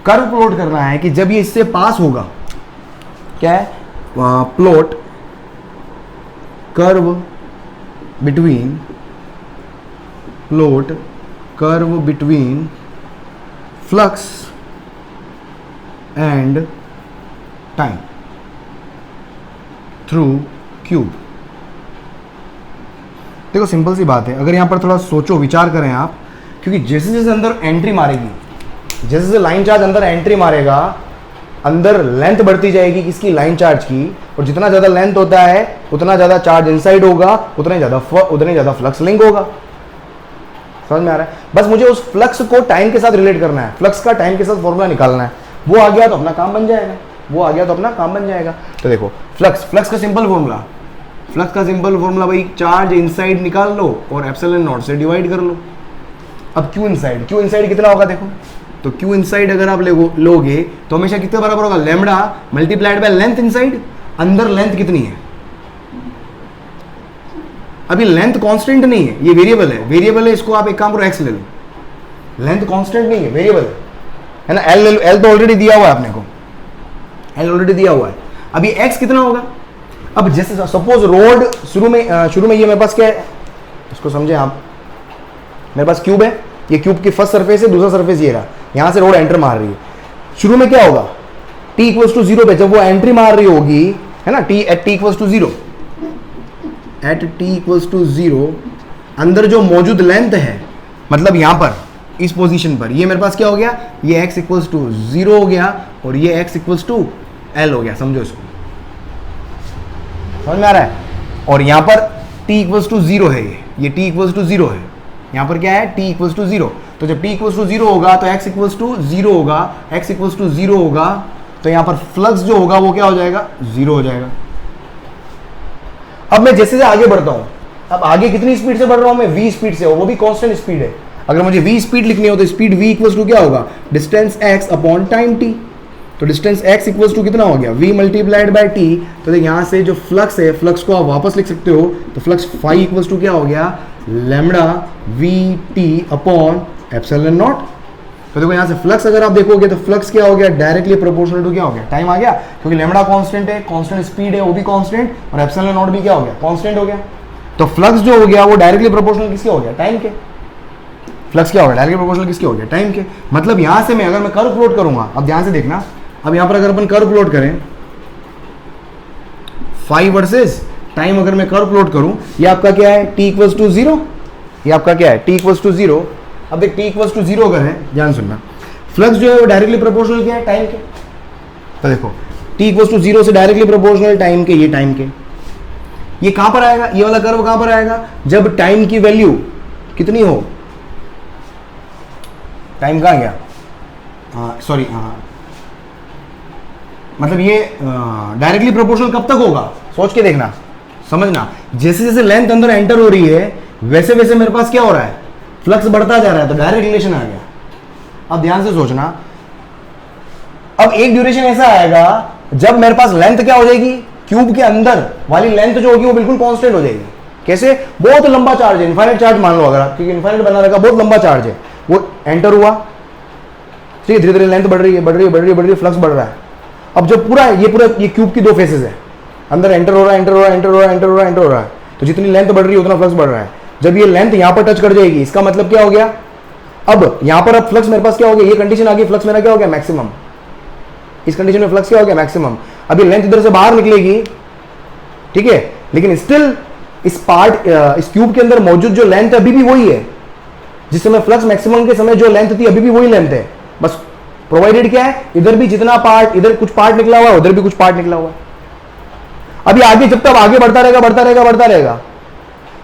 कर्व प्लॉट करना है कि जब ये इससे पास होगा, क्या है, plot curve between flux and time through cube. देखो सिंपल सी बात है, अगर यहां पर थोड़ा सोचो विचार करें आप, क्योंकि जैसे जैसे अंदर एंट्री मारेगी, जैसे जैसे लाइन चार्ज अंदर एंट्री मारेगा, अंदर लेंथ बढ़ती जाएगी किसकी, लाइन चार्ज की, और जितना ज़्यादा लेंथ होता है उतना ज़्यादा चार्ज इनसाइड होगा, उतने ज़्यादा फ्लक्स लिंक होगा। समझ में आ रहा है? बस मुझे उस फ्लक्स को टाइम के साथ रिलेट करना है, फ्लक्स का टाइम के साथ फॉर्मूला निकालना है, वो आ गया तो अपना काम बन जाएगा, तो देखो फ्लक्स का सिंपल फॉर्मूला भाई, चार्ज इनसाइड निकाल लो और एप्सिलॉन नॉट से डिवाइड कर लो। अब क्यू इनसाइड कितना होगा देखो, तो क्यू इनसाइड अगर आप लोगे तो हमेशा कितने बराबर होगा, lambda multiplied by length inside. अंदर लेंथ कितनी है, अभी लेंथ कांस्टेंट नहीं है, ये वेरिएबल है, इसको आप एक काम करो एक्स ले लो, लेंथ कांस्टेंट नहीं है, वेरिएबल है ना। एल ले लो, एल तो ऑलरेडी दिया हुआ है अपने को, अभी एक्स कितना होगा। अब जैसे सपोज रोड शुरू में ये मेरे पास क्या है, इसको समझे आप, मेरे पास क्यूब है, ये क्यूब की फर्स्ट सरफेस है, दूसरा सरफेस ये रहा, यहां से रोड एंटर मार रही है। शुरू में क्या होगा, t इक्वल्स टू 0 पे जब वो एंट्री मार रही होगी, है ना, एट t इक्वल्स टू 0, अंदर जो मौजूद लेंथ है, मतलब यहां पर इस पोजीशन पर, ये मेरे पास क्या हो गया, ये x इक्वल्स टू 0 हो गया और ये x इक्वल्स टू l हो गया। समझो इसको, समझ में आ रहा है। और यहां पर t इक्वल्स टू 0 है, ये t इक्वल्स टू 0 है, यहां पर क्या है, t इक्वल्स टू 0। तो जब t इक्वल्स टू 0 होगा तो x इक्वल्स टू 0 होगा, तो यहां पर फ्लक्स जो होगा वो क्या हो जाएगा, 0 हो जाएगा। अब मैं जैसे आगे बढ़ता हूं, अब आगे कितनी स्पीड से बढ़ रहा हूं मैं, v स्पीड से, और वो भी कांस्टेंट स्पीड है। अगर मुझे v स्पीड लिखनी हो तो स्पीड v इक्वल्स टू क्या होगा, distance x upon time t। तो डिस्टेंस x इक्वल्स टू कितना हो गया, v मल्टीप्लाइड बाय t। तो देख यहां से जो फ्लक्स है, फ्लक्स को आप वापस लिख सकते हो, तो फ्लक्स फाई इक्वल्स टू क्या हो गया, lambda we T upon epsilon not. तो देखो यहां से फ्लक्स अगर आप देखोगे तो फ्लक्स क्या हो गया, डायरेक्टली प्रोपोर्शनल टू क्या हो गया, टाइम आ गया, क्योंकि लैम्बडा कांस्टेंट है, कांस्टेंट स्पीड है वो भी कांस्टेंट, और एप्सिलॉन नॉट भी क्या हो गया, कांस्टेंट हो गया। तो फ्लक्स जो हो गया वो डायरेक्टली प्रोपोर्शनल किसके हो गया, टाइम के। फ्लक्स क्या हो गया, डायरेक्टली प्रोपोर्शनल किसके हो गया, टाइम के। मतलब यहां से मैं अगर मैं कर्व प्लॉट करूंगा, अब ध्यान से देखना, अब यहां पर अगर अपन कर्व प्लॉट करें, फाई वर्सेस टाइम, अगर मैं कर्व प्लॉट करूं, ये आपका क्या है, t इक्वल्स टू 0, ये आपका क्या है, t इक्वल्स टू 0। अब देख t इक्वल्स टू 0 अगर है, ध्यान सुनना, फ्लक्स जो है वो डायरेक्टली प्रोपोर्शनल क्या है, टाइम के। तो देखो t इक्वल्स टू 0 से डायरेक्टली प्रोपोर्शनल टाइम के, ये टाइम के। ये कहां पर आएगा, ये वाला कर्व कहां पर आएगा, जब टाइम की वैल्यू कितनी हो, टाइम कहां गया, सॉरी, मतलब ये डायरेक्टली प्रोपोर्शनल कब तक होगा, सोच के देखना, समझना। जैसे जैसे लेंथ अंदर एंटर हो रही है वैसे वैसे मेरे पास क्या हो रहा है, फ्लक्स बढ़ता जा रहा है, तो डायरेक्ट रिलेशन आ गया। अब ध्यान से सोचना, अब एक ड्यूरेशन ऐसा आएगा जब मेरे पास लेंथ क्या हो जाएगी, क्यूब के अंदर वाली लेंथ जो होगी वो बिल्कुल कांस्टेंट हो जाएगी। कैसे, बहुत लंबा चार्ज है, इनफाइनाइट चार्ज मान लो अगर आप, क्योंकि इनफाइनाइट बना रहेगा, बहुत लंबा चार्ज है, वो एंटर हुआ, ठीक है, धीरे धीरे लेंथ बढ़ रही है, फ्लक्स बढ़ रहा है। अब जो पूरा ये क्यूब की दो फेसेस है, अंदर एंटर हो रहा है, तो जितनी लेंथ बढ़ रही है उतना फ्लक्स बढ़ रहा है। जब ये लेंथ यहां पर टच कर जाएगी, इसका मतलब क्या हो गया, अब यहां पर अब फ्लक्स मेरे पास क्या हो गया, ये कंडीशन आ गई, फ्लक्स मेरा क्या हो गया, मैक्सिमम। इस कंडीशन में फ्लक्स क्या हो गया, मैक्सिमम। अभी लेंथ इधर से बाहर निकलेगी, ठीक है, लेकिन स्टिल इस क्यूब के अंदर मौजूद जो लेंथ अभी भी वही है, जिस समय फ्लक्स मैक्सिमम के समय जो लेंथ थी अभी भी वही लेंथ है, बस प्रोवाइडेड क्या है, इधर भी जितना पार्ट, इधर कुछ पार्ट निकला हुआ है, उधर भी कुछ पार्ट निकला हुआ है। अभी आगे जब तक आगे बढ़ता रहेगा,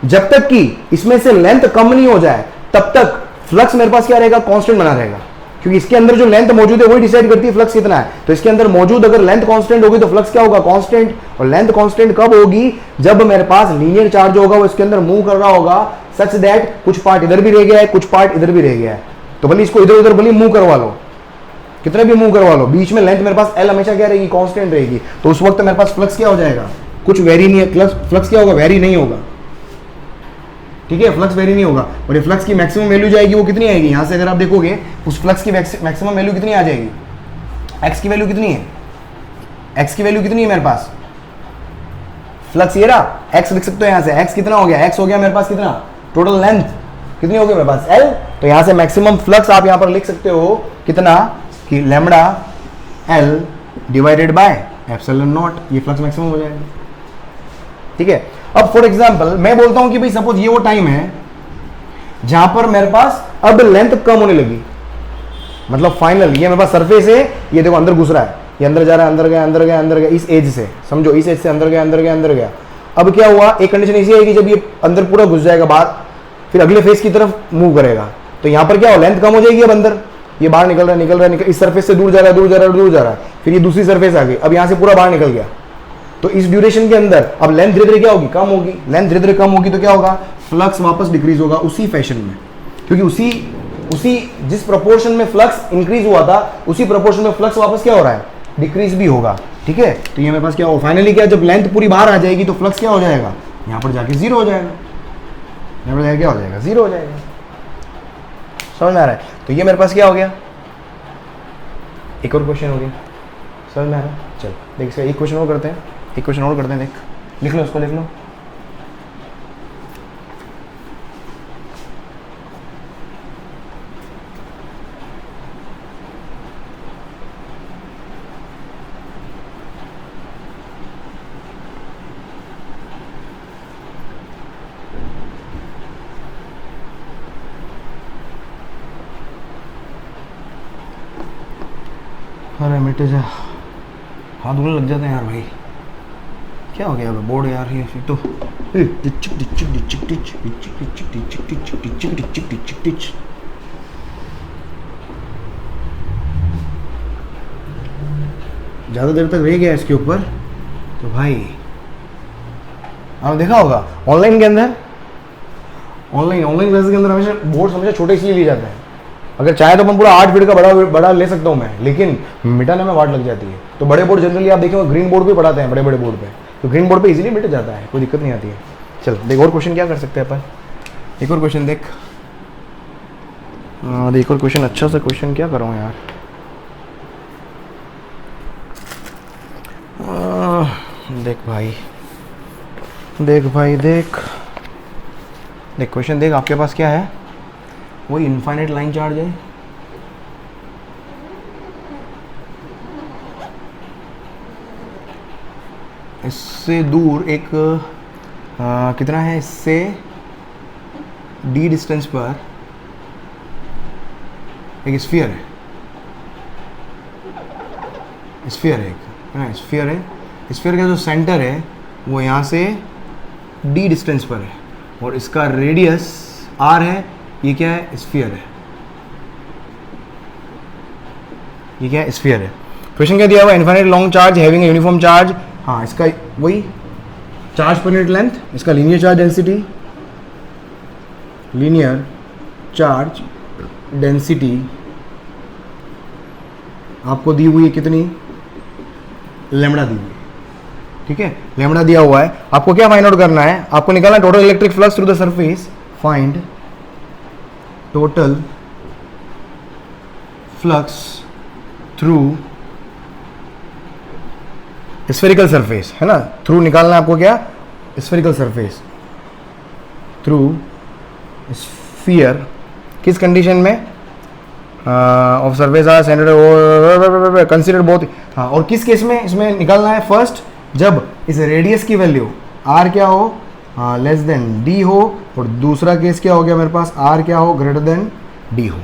जब तक कि इसमें से लेंथ कम नहीं हो जाए तब तक फ्लक्स मेरे पास क्या रहेगा, कांस्टेंट बना रहेगा, क्योंकि इसके अंदर जो लेंथ मौजूद है वही डिसाइड करती है फ्लक्स कितना है। तो इसके अंदर मौजूद अगर लेंथ कांस्टेंट होगी तो फ्लक्स क्या होगा, कांस्टेंट। और लेंथ कांस्टेंट कब होगी, जब मेरे पास लीनियर चार्ज होगा, वो इसके अंदर मूव कर रहा होगा सच दैट कुछ पार्ट इधर भी रह गया है, कुछ पार्ट इधर भी रह गया है, तो भले इसको इधर उधर भले मूव करवा लो, कितने भी मूव करवा लो, बीच में लेंथ मेरे पास L हमेशा क्या रहेगी, कांस्टेंट रहेगी। तो उस वक्त मेरे पास फ्लक्स क्या हो जाएगा, कुछ वेरी नहीं है, फ्लक्स क्या होगा, वेरी नहीं होगा, ठीक है, फ्लक्स वेरी नहीं होगा। और ये फ्लक्स की मैक्सिमम वैल्यू जाएगी, वो कितनी आएगी, यहाँ से अगर आप देखोगे उस फ्लक्स की मैक्सिमम वैल्यू कितनी आ जाएगी, एक्स की वैल्यू कितनी है, एक्स की वैल्यू कितनी है मेरे पास, फ्लक्स ये रहा, एक्स लिख सकते हो यहाँ से, एक्स कितना हो गया, एक्स हो गया मेरे पास कितना, टोटल लेंथ कितनी हो गई मेरे पास, एल। तो यहाँ से मैक्सिमम फ्लक्स आप यहाँ पर लिख सकते हो कितना, कि lambda L divided by epsilon not, ये फ्लक्स मैक्सिमम हो जाएगा, ठीक है। अब फॉर एग्जांपल मैं बोलता हूं कि भाई सपोज ये वो टाइम है जहां पर मेरे पास अब लेंथ कम होने लगी, मतलब फाइनल ये मेरे पास सरफेस है, ये देखो अंदर घुस रहा है, ये अंदर जा रहा है, अंदर गया अंदर गया अंदर गया, इस एज से समझो, इस एज से अंदर गया अंदर गया अंदर गया। अब क्या हुआ, एक कंडीशन ऐसी आएगी जब ये अंदर पूरा घुस जाएगा बाहर, फिर अगले फेस की तरफ मूव करेगा, तो यहां पर क्या हो, लेंथ कम हो जाएगी, अब अंदर ये बाहर निकल रहा है निकल रहा है इस सरफेस से दूर जा रहा है दूर जा रहा है दूर जा रहा है, फिर ये दूसरी सरफेस आ गई, अब यहां से पूरा बाहर निकल गया। तो इस ड्यूरेशन के अंदर अब लेंथ धीरे धीरे क्या होगी, कम होगी, लेंथ धीरे धीरे कम होगी, तो क्या होगा, फ्लक्स वापस डिक्रीज होगा उसी फैशन में, क्योंकि उसी जिस प्रोपोर्शन में फ्लक्स इंक्रीज हुआ था उसी प्रोपोर्शन में फ्लक्स वापस क्या हो रहा है, डिक्रीज भी होगा, ठीक है। तो ये मेरे पास क्या होगा, फाइनली क्या, जब लेंथ पूरी बाहर आ जाएगी तो फ्लक्स क्या हो जाएगा, यहाँ पर जाके जीरो हो जाएगा, यहाँ पर जाके क्या हो जाएगा, जीरो हो जाएगा, समझ में आ रहा है। तो ये मेरे पास क्या हो गया, एक और क्वेश्चन हो गया, समझ में आ रहा है। चल देख इसका एक क्वेश्चन और करते हैं, एक क्वेश्चन और करते हैं, देख लिख लो उसको, लिख लो। अरे मिटे जा, हाथ धोने लग जाते हैं यार भाई, क्या हो गया अब बोर्ड यार, ये तो ज़्यादा देर तक रह गया इसके ऊपर, तो भाई आपने देखा होगा ऑनलाइन के अंदर, ऑनलाइन क्लासेस के अंदर हमेशा बोर्ड हमेशा छोटे इसलिए लिए जाते हैं, अगर चाहे तो मैं पूरा 8 फीट का बड़ा ले सकता हूँ मैं, लेकिन मिटाने में वाट लग जाती है। तो बड़े बोर्ड जनरली आप देखेंगे ग्रीन बोर्ड पे पढ़ाते हैं, बड़े बड़े बोर्ड पे, तो ग्रीन बोर्ड पे इजीली मिट जाता है, कोई दिक्कत नहीं आती है। चल देख और क्वेश्चन क्या कर सकते हैं अपन, एक और क्वेश्चन देख, एक और क्वेश्चन, अच्छा सा क्वेश्चन क्या करूँ यार, देख भाई देख भाई देख देख क्वेश्चन देख, आपके पास क्या है, वही इनफाइनाइट लाइन चार्ज है, इससे दूर एक कितना है, इससे d डिस्टेंस पर एक स्फीयर है, स्फीयर है एक, स्फीयर है, स्फीयर का जो सेंटर है वो यहाँ से d डिस्टेंस पर है, और इसका रेडियस r है, ये क्या है, स्फीयर है, ये क्या है, स्फीयर है। क्वेश्चन क्या दिया हुआ, infinite long charge having uniform charge, हाँ इसका वही चार्ज पर यूनिट लेंथ, इसका linear charge density, linear charge density आपको दी हुई है कितनी, लैम्बडा दी हुई है, ठीक है, लैम्बडा दिया हुआ है। आपको क्या फाइंड आउट करना है, आपको निकालना है total electric flux through the surface, find total flux through spherical surface, है ना, थ्रू निकालना है आपको, क्या, स्फेरिकल सरफेस थ्रू स्फीयर, किस कंडीशन में, of surface are centred consider both, हाँ, और किस केस में इसमें निकालना है, फर्स्ट जब इस रेडियस की वैल्यू आर क्या हो, लेस देन डी हो, और दूसरा केस क्या हो गया मेरे पास, आर क्या हो, ग्रेटर देन डी हो,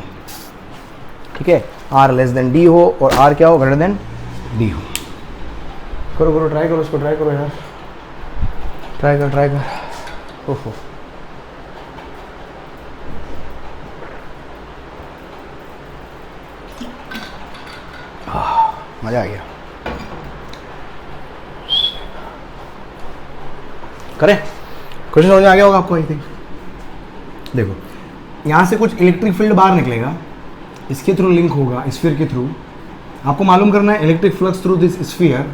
ठीक है, आर लेस देन डी हो और आर क्या हो, ग्रेटर देन डी हो। करो करो, ट्राई करो इसको, ट्राई करो यार, ट्राई कर, ओहो मज़ा आ गया, करें, क्वेश्चन समझ में आ गया होगा आपको, आई थिंक। देखो यहाँ से कुछ इलेक्ट्रिक फील्ड बाहर निकलेगा, इसके थ्रू लिंक होगा स्फीयर के थ्रू, आपको मालूम करना है electric flux through this sphere,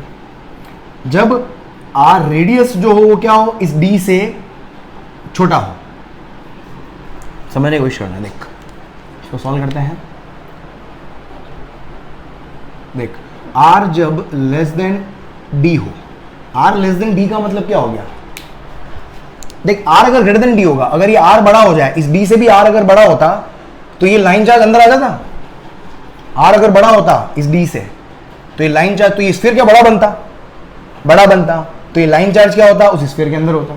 जब आर रेडियस जो हो वो क्या हो, इस डी से छोटा हो। समझने की कोशिश करना, देख इसको सॉल्व करते हैं। देख आर जब लेस देन डी हो, आर लेस देन डी का मतलब क्या हो गया, देख आर अगर ग्रेटर देन डी होगा, अगर ये आर बड़ा हो जाए, इस डी से भी आर अगर बड़ा होता तो ये लाइन चार्ज अंदर आ जाता। आर अगर बड़ा होता इस डी से तो ये लाइन चार्ज, तो ये स्फीयर क्या बड़ा बनता, तो ये लाइन चार्ज क्या होता, उस स्फीयर के अंदर होता।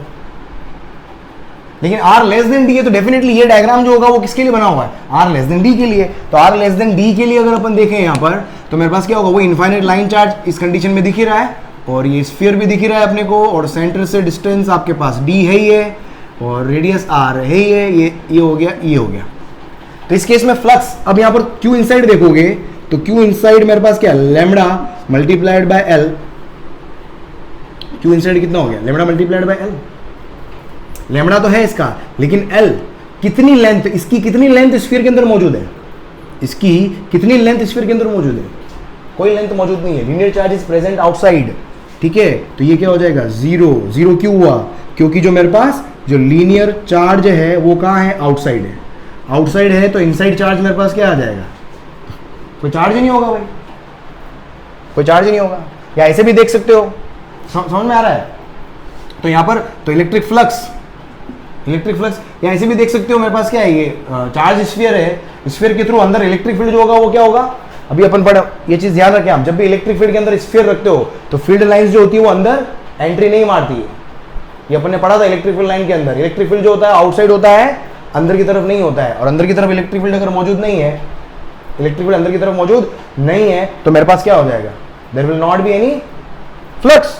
लेकिन आर लेस देन डी है तो डेफिनेटली ये डायग्राम जो होगा वो किसके लिए बना हुआ है, आर लेस देन डी के लिए। तो आर लेस देन डी के लिए अगर अपन देखें यहां पर, तो मेरे पास क्या होगा, वो इनफाइनाइट लाइन चार्ज इस कंडीशन में दिख ही रहा है, और ये स्फीयर भी दिख ही रहा है अपने को, और सेंटर से डिस्टेंस आपके पास डी है ही है, और रेडियस आर है ही है, ये हो गया, ये हो गया। तो इस केस में फ्लक्स, अब यहां पर क्यू इनसाइड देखोगे तो क्यू इनसाइड मेरे पास क्या, lambda multiplied by L. Q inside कितना हो गया, lambda multiplied by L. Lambda तो है इसका, लेकिन एल कितनी लेंथ, इसकी कितनी लेंथ स्फीयर के अंदर मौजूद है, इसकी कितनी लेंथ स्फीयर के अंदर मौजूद है, कोई लेंथ मौजूद नहीं है। Linear charge is present outside, ठीक है। तो ये क्या हो जाएगा, जीरो। जीरो क्यों हुआ, क्योंकि जो मेरे पास जो लीनियर चार्ज है वो कहाँ है, आउटसाइड है। आउटसाइड है तो इनसाइड चार्ज मेरे पास क्या आ जाएगा, कोई चार्ज ही नहीं होगा भाई, कोई चार्ज ही नहीं होगा। या ऐसे भी देख सकते हो, समझ में आ रहा है। तो यहाँ पर तो इलेक्ट्रिक फ्लक्स या ऐसे भी देख सकते हो, मेरे पास क्या है, ये चार्ज स्फीयर है, स्फीयर के थ्रू अंदर इलेक्ट्रिक फील्ड जो होगा वो क्या होगा, अभी अपन पढ़, ये चीज ध्यान रखें आप, जब भी इलेक्ट्रिक फील्ड के अंदर स्फीयर रखते हो तो फील्ड लाइंस जो होती है वो अंदर एंट्री नहीं मारती है। ये अपन ने पढ़ा था इलेक्ट्रिक फील्ड लाइन के अंदर, इलेक्ट्रिक फील्ड जो होता है आउटसाइड होता है, अंदर की तरफ नहीं होता है। और अंदर की तरफ इलेक्ट्रिक फील्ड अगर मौजूद नहीं है, इलेक्ट्रिक फील्ड अंदर की तरफ मौजूद नहीं है, तो मेरे पास क्या हो जाएगा, there will not be any flux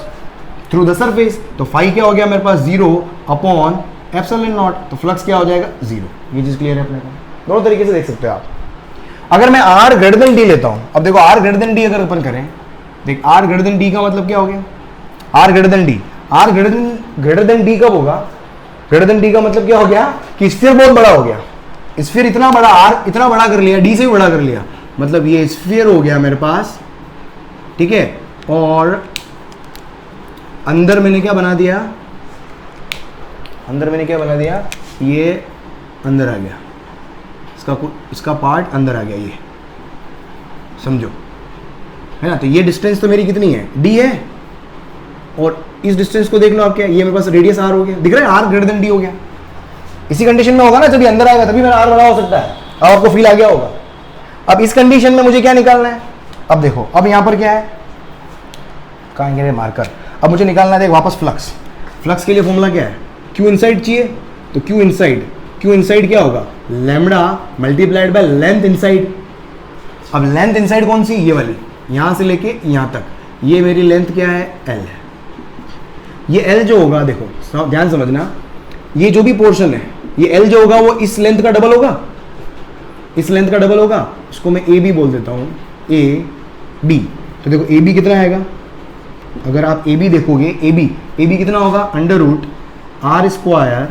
through the surface. तो फाई क्या हो गया मेरे पास, जीरो अपॉन एप्सिलॉन नॉट, तो फ्लक्स क्या हो जाएगा, जीरो। ये चीज क्लियर है अपने को, दोनों तरीके से देख सकते हो आप। अगर मैं आर ग्रेटर देन डी लेता हूं, अब देखो आर ग्रेटर देन डी अगर अपन करें, देख आर ग्रेटर देन डी का मतलब क्या हो गया, R greater than D, R greater than D कब होगा, ग्रेटर देन डी का मतलब क्या हो गया कि स्फीयर बहुत बड़ा हो गया, स्फीयर इतना बड़ा, आर इतना बड़ा कर लिया, डी से भी बड़ा कर लिया, मतलब ये स्फीयर हो गया मेरे पास, ठीक है। और अंदर मैंने क्या बना दिया, अंदर मैंने क्या बना दिया, ये अंदर आ गया, इसका पार्ट अंदर आ गया, ये समझो, है ना। तो ये डिस्टेंस तो मेरी कितनी है, डी है, और इस डिस्टेंस को देख लो आप, क्या ये मेरे पास रेडियस आर हो गया, दिख रहा है, आर ग्रेटर देन डी हो गया। इसी कंडीशन में होगा ना, जब ये अंदर आएगा तभी मेरा आर बड़ा हो सकता है। अब आपको फील आ गया होगा। अब इस कंडीशन में मुझे क्या निकालना है, अब देखो, अब यहां पर क्या है, कहाँ गए मार्कर, अब मुझे निकालना है वापस फ्लक्स। फ्लक्स के लिए फॉर्मूला क्या है, क्यू इनसाइड चाहिए, तो क्यू इनसाइड क्या होगा, lambda multiplied by length inside. अब लेंथ इनसाइड कौन सी, ये वाली, यहां से लेके यहां तक, ये मेरी लेंथ क्या है, एल है। ये एल जो होगा, देखो ध्यान समझना, ये जो भी पोर्शन है, ये एल जो होगा वो इस लेंथ का डबल होगा, इस लेंथ का डबल होगा। इसको मैं ए बी बोल देता हूं, ए बी। तो देखो ए बी कितना आएगा, अगर आप ए बी देखोगे, ए बी कितना होगा, अंडर रूट आर स्क्वायर,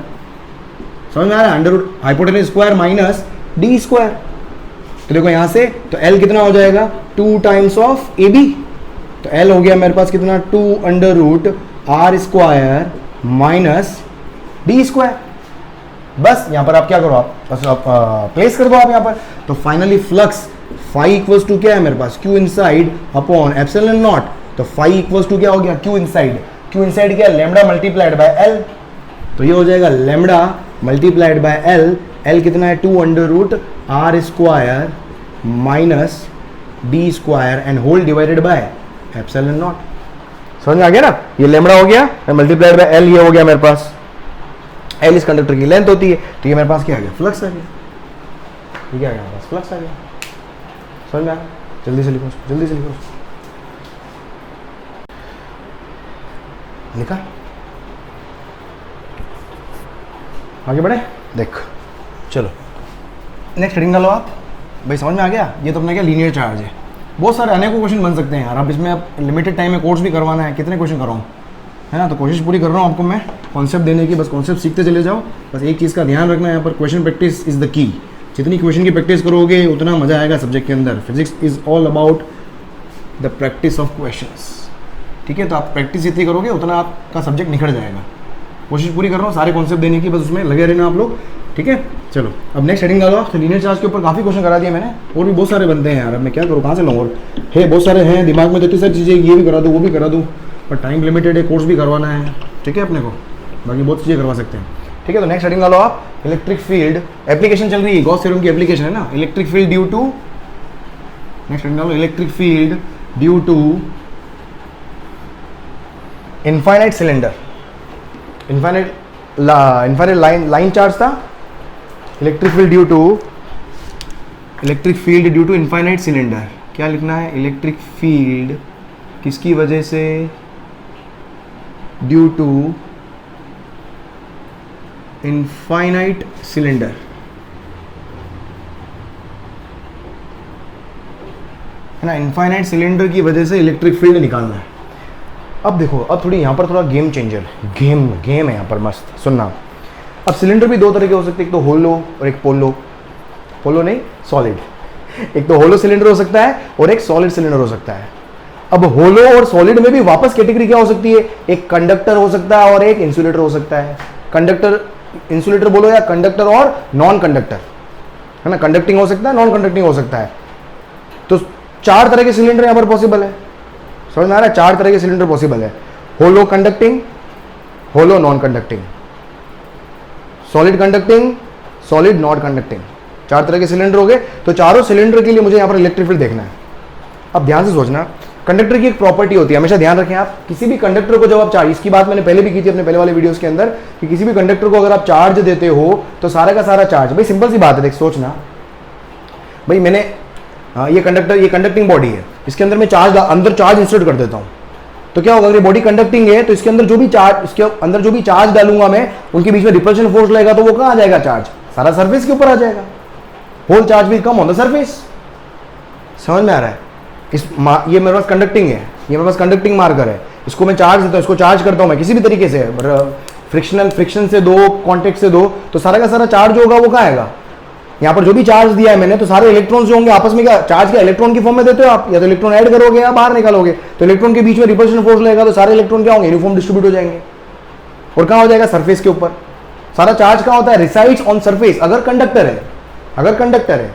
समझ में आ रहा है, under root hypotenuse square minus D square. तो देखो यहां से, तो एल कितना हो जाएगा, 2 टाइम्स ऑफ ए बी। तो एल हो गया मेरे पास कितना, 2 under root R square minus D square. बस यहां पर आप क्या करो, आप बस आप प्लेस कर दो आप यहां पर। तो finally flux phi equals to क्या है मेरे पास, Q inside upon epsilon not. तो फाई इक्वल्स टू क्या हो गया, क्यू इनसाइड क्या, लैम्डा मल्टीप्लाइड बाय एल। तो ये हो जाएगा lambda multiplied by L, L कितना है, 2 under root R square minus D square and whole divided by epsilon not. समझ में आ गया ना, ये लैम्डा हो गया मल्टीप्लाइड बाय एल, ये हो गया मेरे पास, एल इस कंडक्टर की लेंथ होती है। तो ये मेरे पास क्या आ गया, फ्लक्स आ गया, ठीक है, मेरे पास फ्लक्स आ गया। समझ में आ गया, जल्दी से लिखो, जल्दी से लिखो, लिखा, आगे बढ़े, देख चलो नेक्स्ट हेडिंग डालो आप भाई। समझ में आ गया, ये तो अपना क्या लीनियर चार्ज है। बहुत सारे अनेकों क्वेश्चन बन सकते हैं यार, अब इसमें आप लिमिटेड टाइम में कोर्स भी करवाना है, कितने क्वेश्चन कराऊँ, है ना। तो कोशिश पूरी कर रहा हूँ आपको मैं कॉन्सेप्ट देने की, बस कॉन्सेप्ट सीखते चले जाओ। बस एक चीज़ का ध्यान रखना है यहाँ पर, question practice is the key. जितनी क्वेश्चन की प्रैक्टिस करोगे उतना मजा आएगा सब्जेक्ट के अंदर। Physics is all about the practice of questions, ठीक है, तो आप प्रैक्टिस जितनी करोगे उतना आपका सब्जेक्ट निखर जाएगा। कोशिश पूरी कर रहा हूँ सारे कॉन्सेप्ट देने की, बस उसमें लगे रहना आप लोग, ठीक है। चलो अब नेक्स्ट हेडिंग डालो आप। तो लीनियर चार्ज के ऊपर काफ़ी क्वेश्चन करा दिया मैंने, और भी बहुत सारे बनते हैं यार, अब मैं क्या करूँ, कहाँ से लाऊँ, और है बहुत सारे हैं दिमाग में, तो इतनी सारी चीज़ें, ये भी करा दूँ वो भी करा दूँ, पर टाइम लिमिटेड है, कोर्स भी करवाना है, ठीक है अपने को, बाकी बहुत चीज़ें करवा सकते हैं, ठीक है। तो नेक्स्ट हेडिंग डालो आप। इलेक्ट्रिक फील्ड एप्लीकेशन चल रही है, गॉस थ्योरम की एप्लीकेशन है ना। Electric field due to, next heading डालो, electric field due to infinite cylinder, infinite line charge था। Electric field due to infinite cylinder, क्या लिखना है, इलेक्ट्रिक फील्ड किसकी वजह से, ड्यू टू इनफाइनाइट सिलेंडर, है ना। इनफाइनाइट सिलेंडर की वजह से इलेक्ट्रिक फील्ड निकालना है। अब देखो, अब थोड़ी यहाँ पर थोड़ा गेम चेंजर, गेम है यहाँ पर, मस्त सुनना। अब सिलेंडर भी दो तरह के हो सकते हैं, एक तो होलो और एक पोलो नहीं सॉलिड। एक तो होलो सिलेंडर हो सकता है और एक सॉलिड सिलेंडर हो सकता है। अब होलो और सॉलिड में भी वापस कैटेगरी क्या हो सकती है, एक कंडक्टर हो सकता है और एक इंसुलेटर हो सकता है। कंडक्टर इंसुलेटर बोलो या कंडक्टर और नॉन कंडक्टर, है ना। कंडक्टिंग हो सकता है, नॉन कंडक्टिंग हो सकता है। तो 4 तरह के सिलेंडर यहाँ पर पॉसिबल है, समझ में आ रहा है, 4 तरह के सिलेंडर पॉसिबल है। Hollow conducting, hollow non conducting, solid conducting, solid not conducting, 4 तरह के सिलेंडर हो गए। तो चारों सिलेंडर के लिए मुझे यहाँ पर इलेक्ट्रिक फील्ड देखना है। अब ध्यान से सोचना, कंडक्टर की एक प्रॉपर्टी होती है, हमेशा ध्यान रखें आप, किसी भी कंडक्टर को जब आप चार्ज, इसकी बात मैंने पहले भी की थी अपने पहले वाले वीडियोस के अंदर, कि किसी भी कंडक्टर को अगर आप चार्ज देते हो तो सारा का सारा चार्ज, भाई सिंपल सी बात है, देख सोचना भाई, मैंने ये कंडक्टिंग बॉडी है, इसके अंदर मैं अंदर चार्ज इंसर्ट कर देता हूँ, तो क्या होगा, अगर ये बॉडी कंडक्टिंग है तो इसके अंदर जो भी चार्ज, इसके अंदर जो भी चार्ज डालूंगा मैं, उनके बीच में रिपल्शन फोर्स लगेगा, तो वो कहाँ आ जाएगा, चार्ज सारा सरफेस के ऊपर आ जाएगा। Whole charge will come on the surface, समझ में आ रहा है। ये मेरे पास कंडक्टिंग है, ये मेरे पास कंडक्टिंग मार्कर है, इसको मैं चार्ज देता हूँ, इसको चार्ज करता हूँ मैं किसी भी तरीके से, फ्रिक्शन से दो, कॉन्टेक्ट से दो, तो सारा का सारा चार्ज होगा वो कहाँ आएगा, यहाँ पर जो भी चार्ज दिया है मैंने, तो सारे इलेक्ट्रॉन्स जो होंगे आपस में क्या, चार्ज क्या इलेक्ट्रॉन की फॉर्म में देते हो आप, या तो इलेक्ट्रॉन ऐड करोगे या बाहर निकालोगे, तो इलेक्ट्रॉन के बीच में रिपल्शन फोर्स लगेगा, तो सारे इलेक्ट्रॉन क्या होंगे, यूनिफॉर्म डिस्ट्रीब्यूट हो जाएंगे, और कहाँ हो जाएगा, सरफेस के ऊपर। सारा चार्ज कहाँ होता है, रिसाइड्स ऑन सरफेस, अगर कंडक्टर है।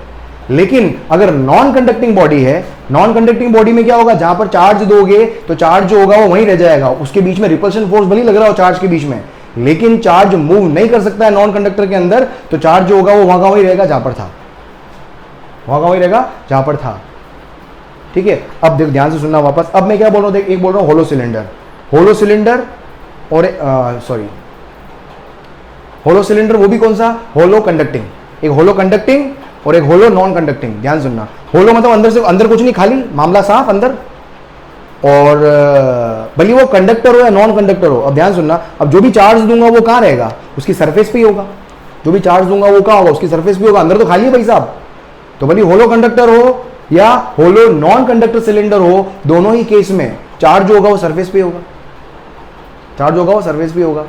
लेकिन अगर नॉन कंडक्टिंग बॉडी है, नॉन कंडक्टिंग बॉडी में क्या होगा, जहां पर चार्ज दोगे तो चार्ज जो होगा वो वहीं रह जाएगा, उसके बीच में रिपल्शन फोर्स भले लग रहा हो चार्ज के बीच में, लेकिन चार्ज मूव नहीं कर सकता है नॉन कंडक्टर के अंदर, तो चार्ज जो होगा वो वहां का वहीं रहेगा जहां पर था, ठीक है। अब देख ध्यान से सुनना वापस, अब मैं क्या बोल रहा हूं, देख एक बोल रहा हूं होलो सिलेंडर और होलो सिलेंडर, वो भी कौन सा, होलो कंडक्टिंग, एक होलो कंडक्टिंग और एक होलो नॉन कंडक्टिंग। ध्यान सुनना, होलो मतलब अंदर से, अंदर कुछ नहीं, खाली मामला साफ अंदर, और भले वो कंडक्टर हो या नॉन कंडक्टर हो। अब ध्यान सुनना, अब जो भी चार्ज दूंगा वो कहाँ रहेगा, उसकी सरफेस पे ही होगा, जो भी चार्ज दूंगा वो कहाँ होगा, उसकी सरफेस पे होगा, अंदर तो खाली है भाई साहब। तो भले होलो कंडक्टर हो या होलो नॉन कंडक्टर सिलेंडर हो, दोनों ही केस में चार्ज जो होगा वो सरफेस पे होगा,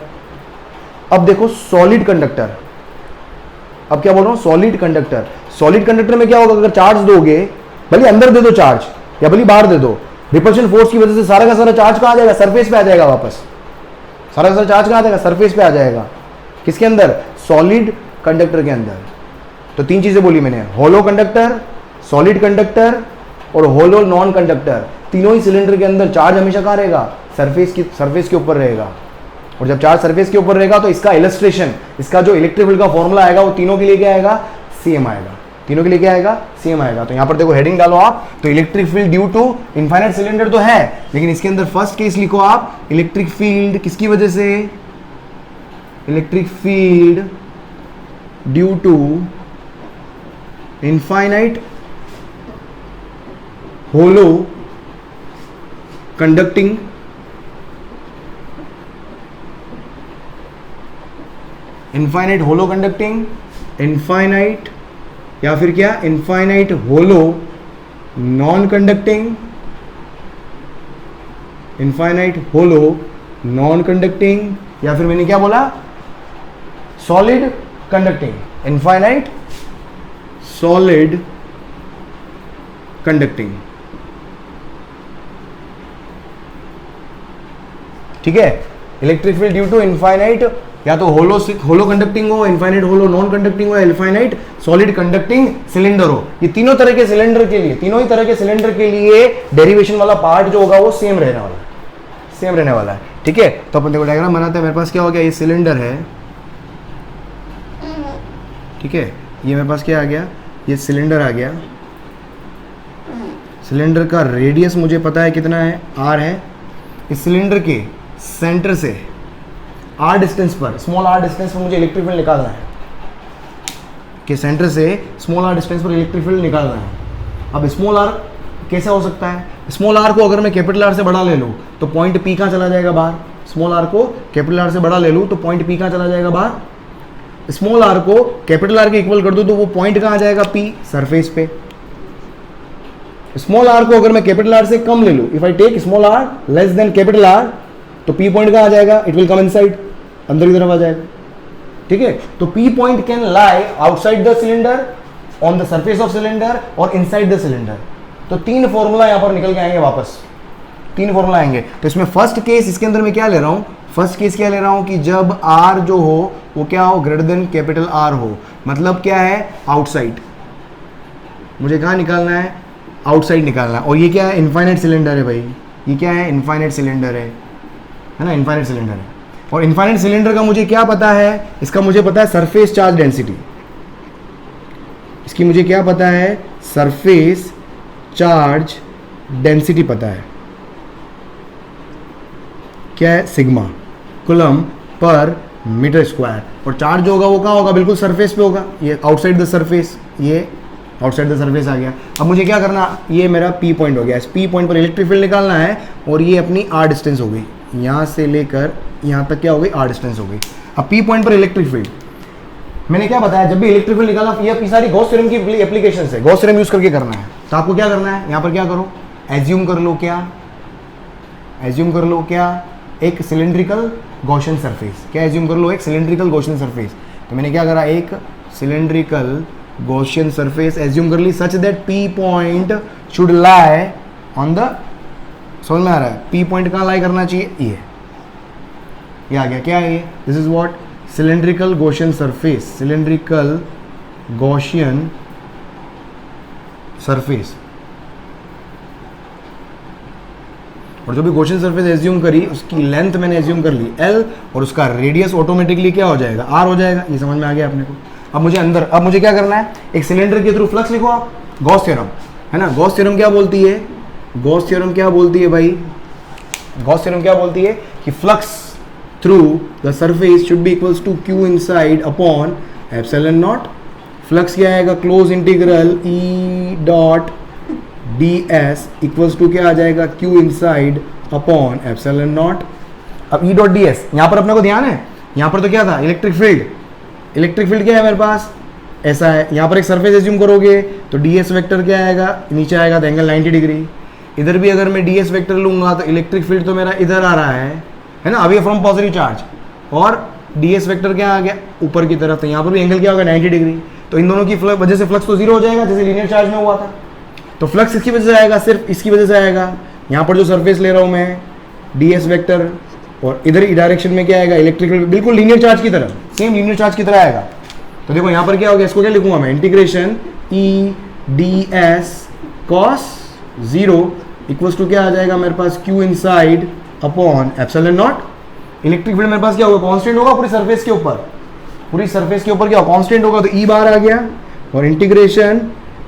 अब देखो सॉलिड कंडक्टर, अब क्या बोल रहा हूं, सॉलिड कंडक्टर में क्या होगा, अगर चार्ज दोगे, भले अंदर दे दो चार्ज या भले बाहर दे दो, रिपल्शन फोर्स की वजह से सारा का सारा चार्ज कहां आ जाएगा, सरफेस पे आ जाएगा वापस, सारा का सारा चार्ज कहां आ जाएगा, सरफेस पे आ जाएगा, किसके अंदर, सॉलिड कंडक्टर के अंदर। तो 3 चीजें बोली मैंने, होलो कंडक्टर, सॉलिड कंडक्टर और होलो नॉन कंडक्टर, तीनों ही सिलेंडर के अंदर चार्ज हमेशा कहां रहेगा, सरफेस के ऊपर रहेगा। और जब चार्ज सरफेस के ऊपर रहेगा तो इसका इलस्ट्रेशन, इसका जो इलेक्ट्रिक फील्ड का फॉर्मूला आएगा वो तीनों के लिए क्या आएगा, सेम आएगा, तो यहां पर देखो हेडिंग डालो आप, तो electric field due to infinite cylinder तो है, लेकिन इसके अंदर फर्स्ट केस लिखो आप, इलेक्ट्रिक फील्ड किसकी वजह से, electric field due to infinite hollow conducting infinite या फिर क्या, इनफाइनाइट होलो नॉन कंडक्टिंग, या फिर मैंने क्या बोला, solid conducting, infinite solid conducting. ठीक है, electric field due to infinite, या तो होलो कंडक्टिंग हो, इनफाइनाइट होलो नॉन कंडक्टिंग हो, या इनफाइनाइट सॉलिड कंडक्टिंग सिलेंडर हो। ये तीनों तरह के सिलेंडर के लिए, तीनों ही तरह के सिलेंडर के लिए डेरिवेशन वाला पार्ट जो होगा वो सेम रहने वाला है, सेम रहने वाला है। ठीक है, तो अपन देखो डायग्राम बनाते हैं। मेरे पास क्या हो गया, ये सिलेंडर है, ठीक है, ये मेरे पास क्या आ गया, ये सिलेंडर आ गया। सिलेंडर का रेडियस मुझे पता है कितना है, आर है। इस सिलेंडर के सेंटर से आर डिस्टेंस पर, स्मॉल आर डिस्टेंस पर मुझे इलेक्ट्रिक फील्ड निकालना है, कि सेंटर से स्मॉल आर डिस्टेंस पर इलेक्ट्रिक फील्ड निकालना है। अब स्मॉल आर कैसे हो सकता है, स्मॉल आर को अगर मैं कैपिटल आर से बड़ा ले लूँ तो पॉइंट पी कहाँ चला जाएगा, बाहर। स्मॉल आर को कैपिटल आर से बड़ा ले लूँ तो पॉइंट पी कहाँ चला जाएगा, बाहर। स्मॉल आर को कैपिटल आर के इक्वल कर दूँ तो वो पॉइंट कहाँ आ जाएगा, पी, सरफेस पे। स्मॉल आर को अगर मैं कैपिटल आर से कम ले लूँ, if I take small R less than capital R, तो पी पॉइंट कहाँ आ जाएगा, इट विल कम इनसाइड, अंदर की तरफ आ जाएगा। ठीक है, तो P point can lie outside the cylinder, on the surface of cylinder और इनसाइड द सिलेंडर। तो तीन फॉर्मूला यहां पर निकल के आएंगे वापस, तीन फॉर्मूला आएंगे। तो इसमें फर्स्ट केस, इसके अंदर मैं क्या ले रहा हूं, फर्स्ट केस क्या ले रहा हूं कि जब आर जो हो वो क्या हो, ग्रेटर देन कैपिटल आर हो, मतलब क्या है, आउटसाइड। मुझे कहां निकालना है, आउटसाइड निकालना है। और ये क्या है, इनफाइनाइट सिलेंडर है भाई, ये क्या है, इनफाइनाइट सिलेंडर है ना, इनफाइनाइट सिलेंडर है। और इनफाइनाइट सिलेंडर का मुझे क्या पता है, इसका मुझे पता है सरफेस चार्ज डेंसिटी, इसकी मुझे क्या पता है, सरफेस चार्ज डेंसिटी पता है, क्या है, sigma coulomb per metre square. और चार्ज जो होगा वो कहाँ होगा, बिल्कुल सरफेस पे होगा, ये आउटसाइड द सरफेस, ये आउटसाइड द सरफेस आ गया। अब मुझे क्या करना, ये मेरा पी पॉइंट हो गया, इस पी पॉइंट पर इलेक्ट्रिक फील्ड निकालना है, और ये अपनी आर डिस्टेंस हो गई, यहाँ से लेकर यहाँ तक क्या हो गई, आर डिस्टेंस हो गई। अब पी पॉइंट पर इलेक्ट्रिक फील्ड, मैंने क्या बताया, जब भी इलेक्ट्रिक फील्ड निकालना, ये सारी गॉस थ्योरम की एप्लीकेशन है, गॉस थ्योरम यूज करके करना है। तो आपको क्या करना है, यहाँ पर क्या करो, एज्यूम कर लो, क्या एज्यूम कर लो, क्या, एक सिलेंड्रिकल गॉसियन सरफेस, क्या एज्यूम कर लो, एक सिलेंड्रिकल गॉसियन सरफेस। तो मैंने क्या करा, एक सिलेंड्रिकल गॉसियन सरफेस एज्यूम कर ली, such that P point should lie on the, समझ में आ रहा है, पी पॉइंट कहाँ लाई करना चाहिए, ये आ गया, क्या है ये, this is what, cylindrical Gaussian surface, cylindrical Gaussian surface. और जो भी गॉसियन सरफेस एज्यूम करी उसकी लेंथ मैंने एज्यूम कर ली L, और उसका रेडियस ऑटोमेटिकली क्या हो जाएगा, R हो जाएगा। ये समझ में आ गया अपने को। अब मुझे अंदर, अब मुझे क्या करना है, एक सिलेंडर के थ्रू फ्लक्स लिखो आप, गॉस थ्योरम है ना। गॉस थ्योरम क्या बोलती है, गॉस थ्योरम क्या बोलती है भाई, गॉस थ्योरम क्या बोलती है कि flux through the surface should be equals to Q inside upon epsilon nought. Flux क्या आएगा, close integral E dot ds equals to क्या आ जाएगा, Q inside upon epsilon not. अब E डॉट ds यहाँ पर अपने को ध्यान है, यहाँ पर तो क्या था, इलेक्ट्रिक फील्ड, इलेक्ट्रिक फील्ड क्या है मेरे पास, ऐसा है। यहाँ पर एक सरफेस एज्यूम करोगे तो ds वेक्टर क्या आएगा, नीचे आएगा तो एंगल 90 डिग्री। इधर भी अगर मैं ds वेक्टर लूंगा तो इलेक्ट्रिक फील्ड तो मेरा इधर आ रहा है ना, अवे फ्रॉम पॉजिटिव चार्ज, और ds वेक्टर क्या आ गया, ऊपर की तरफ। तो यहाँ पर भी एंगल क्या होगा, 90 डिग्री। तो इन दोनों की वजह से फ्लक्स तो जीरो हो जाएगा, जैसे लीनियर चार्ज में हुआ था। तो फ्लक्स इसकी वजह से आएगा, सिर्फ इसकी वजह से आएगा। यहाँ पर जो सरफेस ले रहा हूँ मैं, ds वेक्टर, और इधर ही डायरेक्शन में क्या आएगा, इलेक्ट्रिक फील्ड, बिल्कुल लीनियर चार्ज की तरह, सेम लीनियर चार्ज की तरह आएगा। तो देखो यहाँ पर क्या हो गया, इसको क्या लिखूंगा मैं, integration E ds cos 0 equals to क्या आ जाएगा मेरे पास, Q inside upon epsilon not. Electric field मेरे पास क्या होगा, कांस्टेंट होगा पूरी सरफेस के ऊपर, पूरी सरफेस के ऊपर क्या कांस्टेंट होगा, तो E बार आ गया, और integration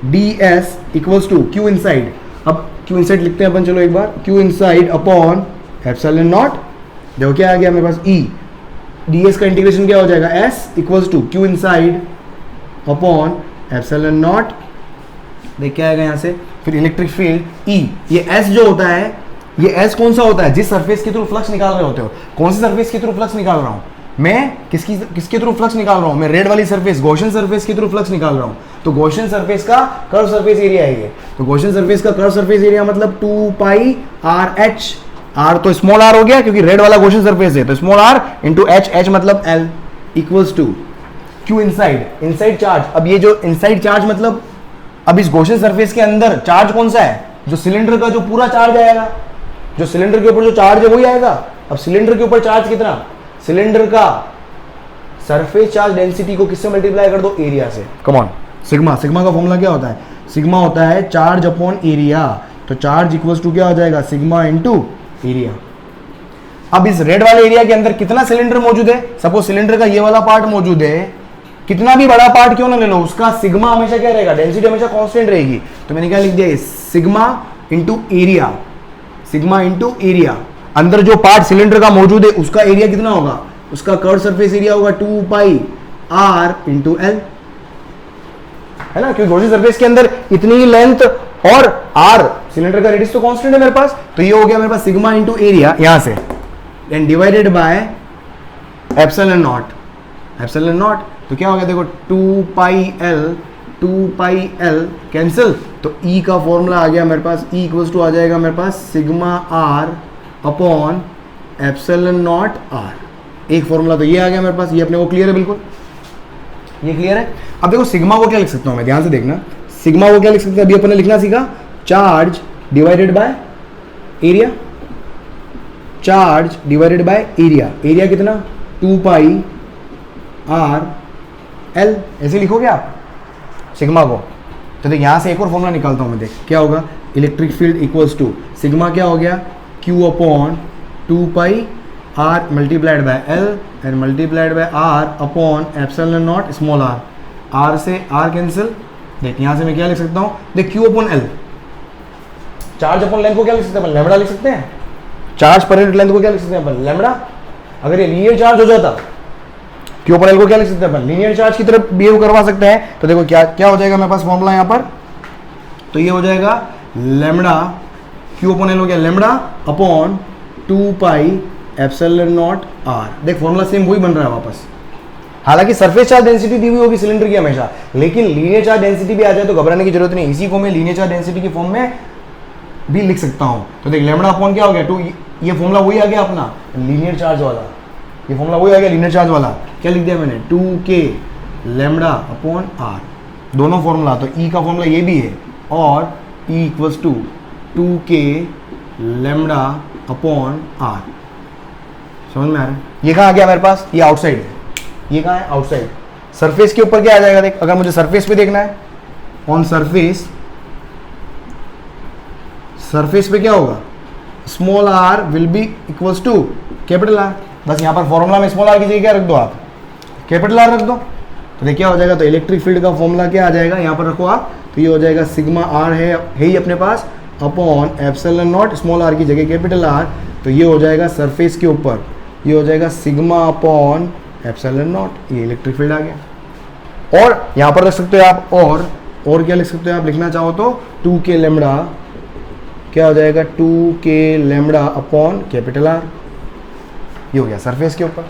ds equals to Q inside. अब Q इनसाइड लिखते हैं अपन, चलो एक बार, Q inside upon epsilon nought. देखो क्या आ गया मेरे पास, E ds का इंटीग्रेशन क्या हो जाएगा, S equals to Q inside upon epsilon not. देख क्या आएगा यहाँ से, फिर इलेक्ट्रिक फील्ड E, ये S जो होता है, ये S कौन सा होता है, जिस सरफेस के थ्रू फ्लक्स निकाल रहे होते हो। कौन सी सरफेस के थ्रू फ्लक्स निकाल रहा हूँ मैं, किसके थ्रू फ्लक्स निकाल रहा हूँ मैं, रेड वाली सरफेस, गॉसियन सरफेस के थ्रू फ्लक्स निकाल रहा हूँ। तो गॉसियन सरफेस का कर्व सरफेस एरिया है ये। तो गॉसियन सरफेस का कर्व सरफेस एरिया मतलब 2 पाई RH, R तो स्मॉल r हो गया क्योंकि रेड वाला गॉसियन सरफेस है, तो स्मॉल r इंटू H मतलब L equals to Q inside, inside charge. अब ये जो इनसाइड चार्ज मतलब, अब इस गॉसियन सरफेस के अंदर चार्ज कौन सा है, जो सिलेंडर का जो पूरा चार्ज आएगा, जो सिलेंडर के ऊपर जो चार्ज है वही आएगा, अब सिलेंडर के ऊपर चार्ज कितना, सिलेंडर का सरफेस चार्ज डेंसिटी को किससे मल्टीप्लाई कर दो, एरिया से। कम ऑन, सिग्मा, सिग्मा का फॉर्मूला क्या होता है, सिग्मा होता है चार्ज अपॉन एरिया। तो चार्ज इक्वल्स टू क्या हो जाएगा, सिग्मा इनटू एरिया। अब इस रेड वाले एरिया के अंदर कितना सिलेंडर मौजूद है, सपोज सिलेंडर का ये वाला पार्ट मौजूद है, कितना भी बड़ा पार्ट क्यों ना ले लो, उसका सिग्मा हमेशा क्या रहेगा, डेंसिटी हमेशा कांस्टेंट रहेगी। तो मैंने क्या लिख दिया, sigma into area, sigma into area. अंदर जो पार्ट सिलेंडर का मौजूद है उसका एरिया कितना होगा, उसका कर्व सरफेस एरिया होगा 2 पाई r इंटू एल, है ना, क्योंकि गॉसियन सरफेस के अंदर इतनी ही लेंथ और r, सिलेंडर का रेडियस तो कांस्टेंट है मेरे पास, तो ये हो गया मेरे पास सिग्मा इंटू एरिया यहां से, and divided by epsilon not, epsilon not. तो क्या हो गया देखो 2 पाई एल कैंसिल, तो E का फॉर्मूला आ गया मेरे पास, E इक्वल्स टू आ जाएगा मेरे पास sigma r upon epsilon not r। एक फॉर्मूला तो ये आ गया मेरे पास, ये अपने को क्लियर है, बिल्कुल ये क्लियर है। अब देखो सिग्मा को क्या लिख सकता हूं मैं, ध्यान से देखना, सिग्मा को क्या लिख सकते हैं, अभी अपन ने लिखना सीखा, charge divided by area, charge divided by area, area कितना 2 पाई r l, ऐसे लिखोगे आप सिग्मा को। तो देख यहां से एक और फॉर्मूला निकालता हूं मैं, देख क्या होगा, electric field equals to sigma क्या हो गया, q upon 2 pi r multiplied by l and multiplied by r upon epsilon not small r, r से r कैंसिल। देख यहां से मैं क्या लिख सकता हूं, देख q upon l, charge upon length को क्या लिख सकते हैं अपन, लैम्बडा लिख सकते हैं, चार्ज पर यूनिट लेंथ को क्या लिख सकते हैं अपन, लैम्बडा। अगर ये लीनियर चार्ज हो जाता, q अपॉन l को क्या लिख सकते हैं अपन, लीनियर चार्ज की तरफ बिहेव करवा सकते हैं। तो देखो क्या क्या हो जाएगा मेरे पास फॉर्मूला यहां पर, तो ये हो जाएगा लैम्बडा, q अपॉन l हो गया lambda upon 2 pi epsilon not r। देख फॉर्मूला सेम वही बन रहा है वापस, हालांकि सरफेस चार्ज डेंसिटी दी हुई होगी सिलेंडर की हमेशा, लेकिन लीनियर चार्ज डेंसिटी भी आ जाए तो घबराने की जरूरत नहीं, इसी को मैं लीनियर चार्ज डेंसिटी की फॉर्म में भी लिख सकता हूं। तो देख लैम्बडा अपॉन क्या हो गया 2, ये फॉर्मूला वही आ गया अपना लीनियर चार्ज वाला, ये फॉर्मूला वही आ गया लीनियर चार्ज वाला। क्या लिख दिया मैंने, 2k लैम्बडा अपॉन r, दोनों फॉर्मूला। तो E का फॉर्मूला ये भी है, और E equals to 2k lambda upon r। समझ में आ रहा है, ये कहाँ आ गया मेरे पास, ये आउटसाइड है, ये कहाँ है आउटसाइड। सरफेस के ऊपर क्या आ जाएगा, देख अगर मुझे सरफेस पे देखना है, ऑन सरफेस, सरफेस पे क्या होगा, small r will be equals to capital R। बस यहाँ पर फॉर्मूला में स्मॉल r की जगह क्या रख दो आप, कैपिटल R रख दो। तो देखिए क्या हो जाएगा, तो इलेक्ट्रिक फील्ड का फॉर्मूला क्या आ जाएगा, यहाँ पर रखो आप, तो ये हो जाएगा सिग्मा r है ही अपने पास, upon epsilon not small r की जगह कैपिटल R। तो ये हो जाएगा सरफेस के ऊपर, ये हो जाएगा सिग्मा अपॉन एप्सिलॉन नॉट, ये इलेक्ट्रिक फील्ड आ गया। और यहाँ पर रख सकते हो आप, और क्या लिख सकते हो आप, लिखना चाहो तो 2k लैम्बडा क्या हो जाएगा, 2k lambda upon capital R। ये हो गया सरफेस के ऊपर,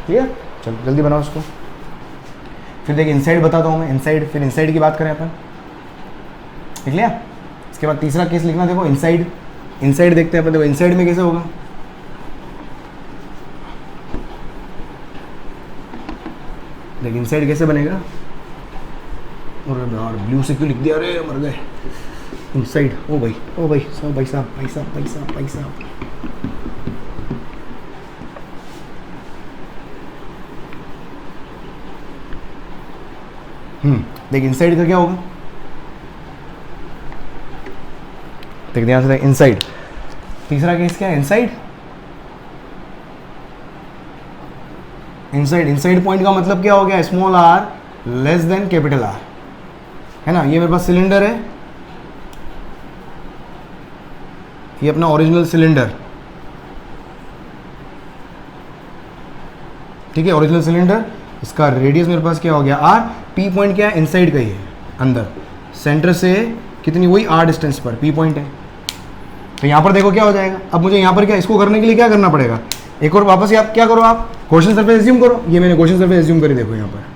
ठीक है। चलो जल्दी बनाओ उसको, फिर देखिए इनसाइड बताता हूँ मैं, इनसाइड, फिर इनसाइड की बात करें अपन, लिख लिया। इसके बाद तीसरा केस लिखना, देखो इनसाइड, इनसाइड देखते हैं अपन, देखो इनसाइड में कैसे होगा, देखिए इनसाइड कैसे बनेगा, और ब्लू से क्यों लिख दिया, अरे मर गए। इनसाइड, ओ भाई सब भाई साहब, देख इनसाइड का क्या होगा, देख ध्यान से देख इनसाइड, तीसरा केस क्या है, इनसाइड, इनसाइड पॉइंट का मतलब क्या हो गया, small r less than capital R, है ना। ये मेरे पास सिलेंडर है, ये अपना ओरिजिनल सिलेंडर, ठीक है, ओरिजिनल सिलेंडर, इसका रेडियस मेरे पास क्या हो गया r, p पॉइंट क्या है, इनसाइड का ही है, अंदर सेंटर से कितनी, वही r डिस्टेंस पर p पॉइंट है। तो यहाँ पर देखो क्या हो जाएगा, अब मुझे यहाँ पर क्या, इसको करने के लिए क्या करना पड़ेगा, एक और वापस आप क्या करो, आप गॉसियन सरफेस एज्यूम करो। ये मैंने गॉसियन सरफेस एज्यूम करी, देखो यहाँ पर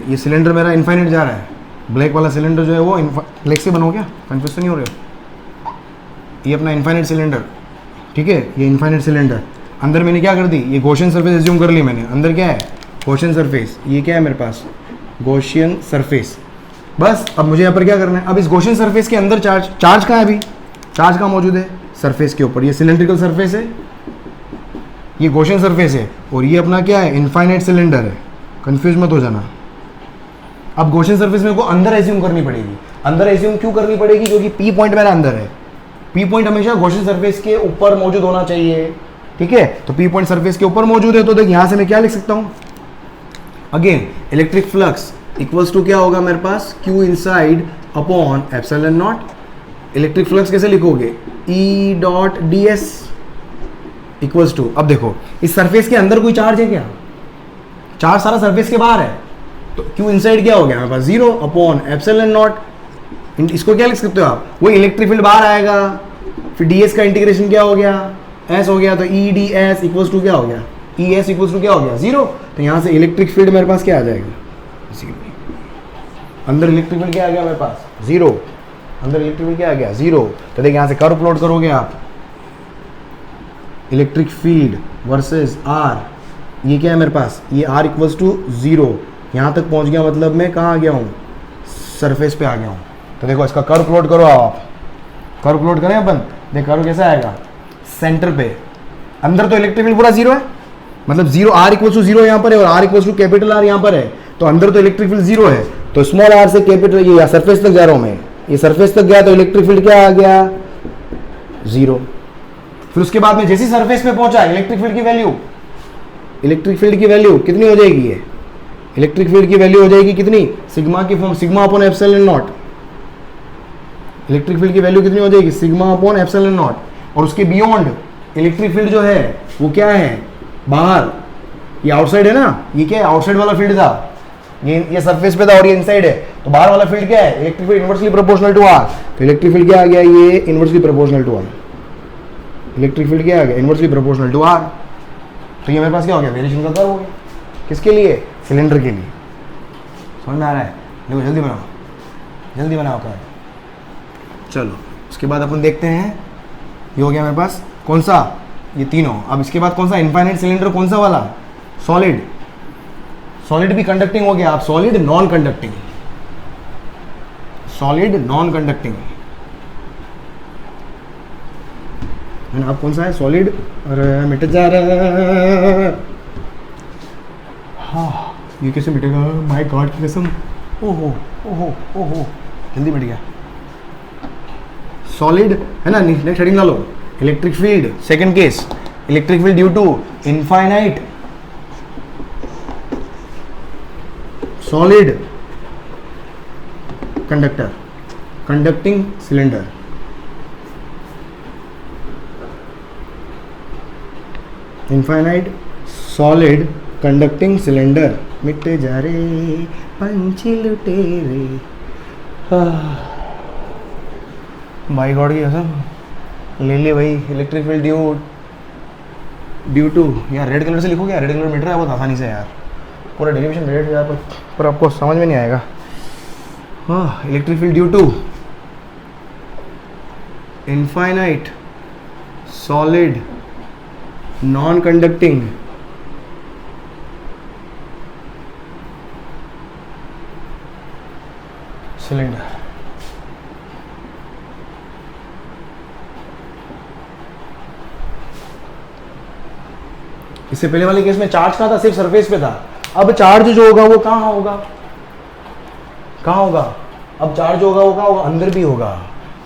ये सिलेंडर मेरा इनफाइनाइट जा रहा है, ब्लैक वाला सिलेंडर जो है वो ब्लैक से बनो, क्या कंफ्यूज तो नहीं हो रहे हो, ये अपना इनफाइनाइट सिलेंडर, ठीक है, ये इनफाइनाइट सिलेंडर, अंदर मैंने क्या कर दी, ये गॉसियन सरफेस एज्यूम कर ली मैंने, अंदर क्या है गॉसियन सरफेस, ये क्या है मेरे पास गॉसियन सरफेस, बस अब मुझे यहाँ पर क्या करना है, अब इस गॉसियन सरफेस के अंदर चार्ज कहाँ है अभी, चार्ज कहाँ मौजूद है, सरफेस के ऊपर। ये सिलेंड्रिकल सरफेस है, ये गॉसियन सरफेस है, और ये अपना क्या है, इनफाइनाइट सिलेंडर है। कंफ्यूज मत हो जाना। अब गॉसियन सरफेस मेरे को अंदर एज्यूम करनी पड़ेगी। अंदर एज्यूम क्यों करनी पड़ेगी, क्योंकि पी पॉइंट मेरा अंदर है। पी पॉइंट हमेशा गॉसियन सरफेस के ऊपर मौजूद होना चाहिए, ठीक है। तो पी पॉइंट सरफेस के ऊपर मौजूद है, तो देख यहां से मैं क्या लिख सकता हूं, again electric flux equals to क्या होगा मेरे पास, Q inside upon epsilon not. Electric flux कैसे लिखोगे, E dot D S equals to, अब देखो इस सरफेस के अंदर कोई चार्ज है क्या, चार्ज सारा सरफेस के बाहर है, तो क्यू इनसाइड क्या हो गया मेरे पास, जीरो अपॉन एप्सिलॉन नॉट। इसको क्या लिख सकते हो आप, वो इलेक्ट्रिक फील्ड बाहर आएगा, फिर डी एस का इंटीग्रेशन क्या हो गया, एस हो गया, तो E D S equals to क्या हो गया, ई एस इक्वल्स टू क्या हो गया, जीरो। तो यहाँ से इलेक्ट्रिक फील्ड मेरे पास क्या आ जाएगा, जीरो। अंदर इलेक्ट्रिक फील्ड क्या आ गया मेरे पास, जीरो। अंदर इलेक्ट्रिक फील्ड क्या आ गया, जीरो। तो देखिए यहाँ से कर्व प्लॉट करोगे आप, इलेक्ट्रिक फील्ड वर्सेस आर, ये क्या है मेरे पास, ये आर इक्वल्स टू जीरो। यहाँ तक पहुँच गया, मतलब मैं कहाँ आ गया हूँ, सरफेस पे आ गया हूँ। तो देखो इसका कर्व प्लॉट करो आप, कर्व प्लॉट करें अपन, देख कर्व कैसा आएगा, सेंटर पे। अंदर तो इलेक्ट्रिक फील्ड पूरा जीरो है, मतलब zero, R equals to zero यहाँ पर है और R equals to capital R यहाँ पर है, तो अंदर तो इलेक्ट्रिक फील्ड जीरो है। तो स्मॉल आर से कैपिटल, ये सरफेस तक जा रहा हूँ मैं, ये सरफेस तक गया तो इलेक्ट्रिक फील्ड क्या आ गया, जीरो। फिर उसके बाद में जैसी सरफेस पे पहुंचा, इलेक्ट्रिक फील्ड की वैल्यू, इलेक्ट्रिक फील्ड की वैल्यू कितनी हो जाएगी, ये इलेक्ट्रिक फील्ड की वैल्यू हो जाएगी कितनी, सिग्मा की form, sigma upon epsilon not. Electric field की वैल्यू कितनी हो जाएगी, सिग्मा अपॉन एप्सिलॉन नॉट। और उसके बियॉन्ड इलेक्ट्रिक फील्ड जो है वो क्या है, बाहर, ये आउटसाइड है ना, ये क्या है, आउटसाइड वाला फील्ड था, ये सरफेस पे था और ये इनसाइड है, तो बाहर वाला फील्ड क्या है, electric field inversely proportional to R. तो इलेक्ट्रिक फील्ड क्या आ गया, ये inversely proportional to R. Electric field क्या आ गया, इनवर्सली प्रोपोर्शनल टू आर। तो ये मेरे पास क्या हो गया, वेरिएशन का कर्व हो गया। किसके लिए, सिलेंडर के लिए। समझ में आ रहा है, देखो जल्दी बनाओ, जल्दी बनाओ कर्व। चलो उसके बाद अपन देखते हैं, ये हो गया मेरे पास कौन सा, ये तीनों। अब इसके बाद कौन सा, इनफाइनाइट सिलेंडर कौन सा वाला, सॉलिड। सॉलिड भी कंडक्टिंग हो गया, आप solid non conducting, solid non conducting है ना। आप कौन सा है, सॉलिड, अरे मिट जा रहा है, हाँ ये कैसे मिटेगा, माय गॉड की कसम, ओहो ओहो ओहो, जल्दी मिट गया। सॉलिड है ना, नेक्स्ट हेडिंग डालो, electric field, second case, electric field due to infinite solid conductor, conducting cylinder. Infinite solid conducting cylinder, मिटते जा रे पंछी लुटेरे, माय गॉड की कसम, ले ले भाई। इलेक्ट्रिक फील्ड ड्यू टू, यार रेड कलर से लिखो, क्या रेड कलर मिट रहा है बहुत आसानी से यार, पूरा डेरिवेशन रेड यार, पर आपको समझ में नहीं आएगा। हाँ, electric field due to infinite solid non conducting cylinder. इससे पहले वाले केस में चार्ज कहाँ था, सिर्फ सरफेस पे था। अब चार्ज जो होगा वो कहाँ होगा, कहाँ होगा, अब चार्ज होगा वो कहाँ होगा, अंदर भी होगा।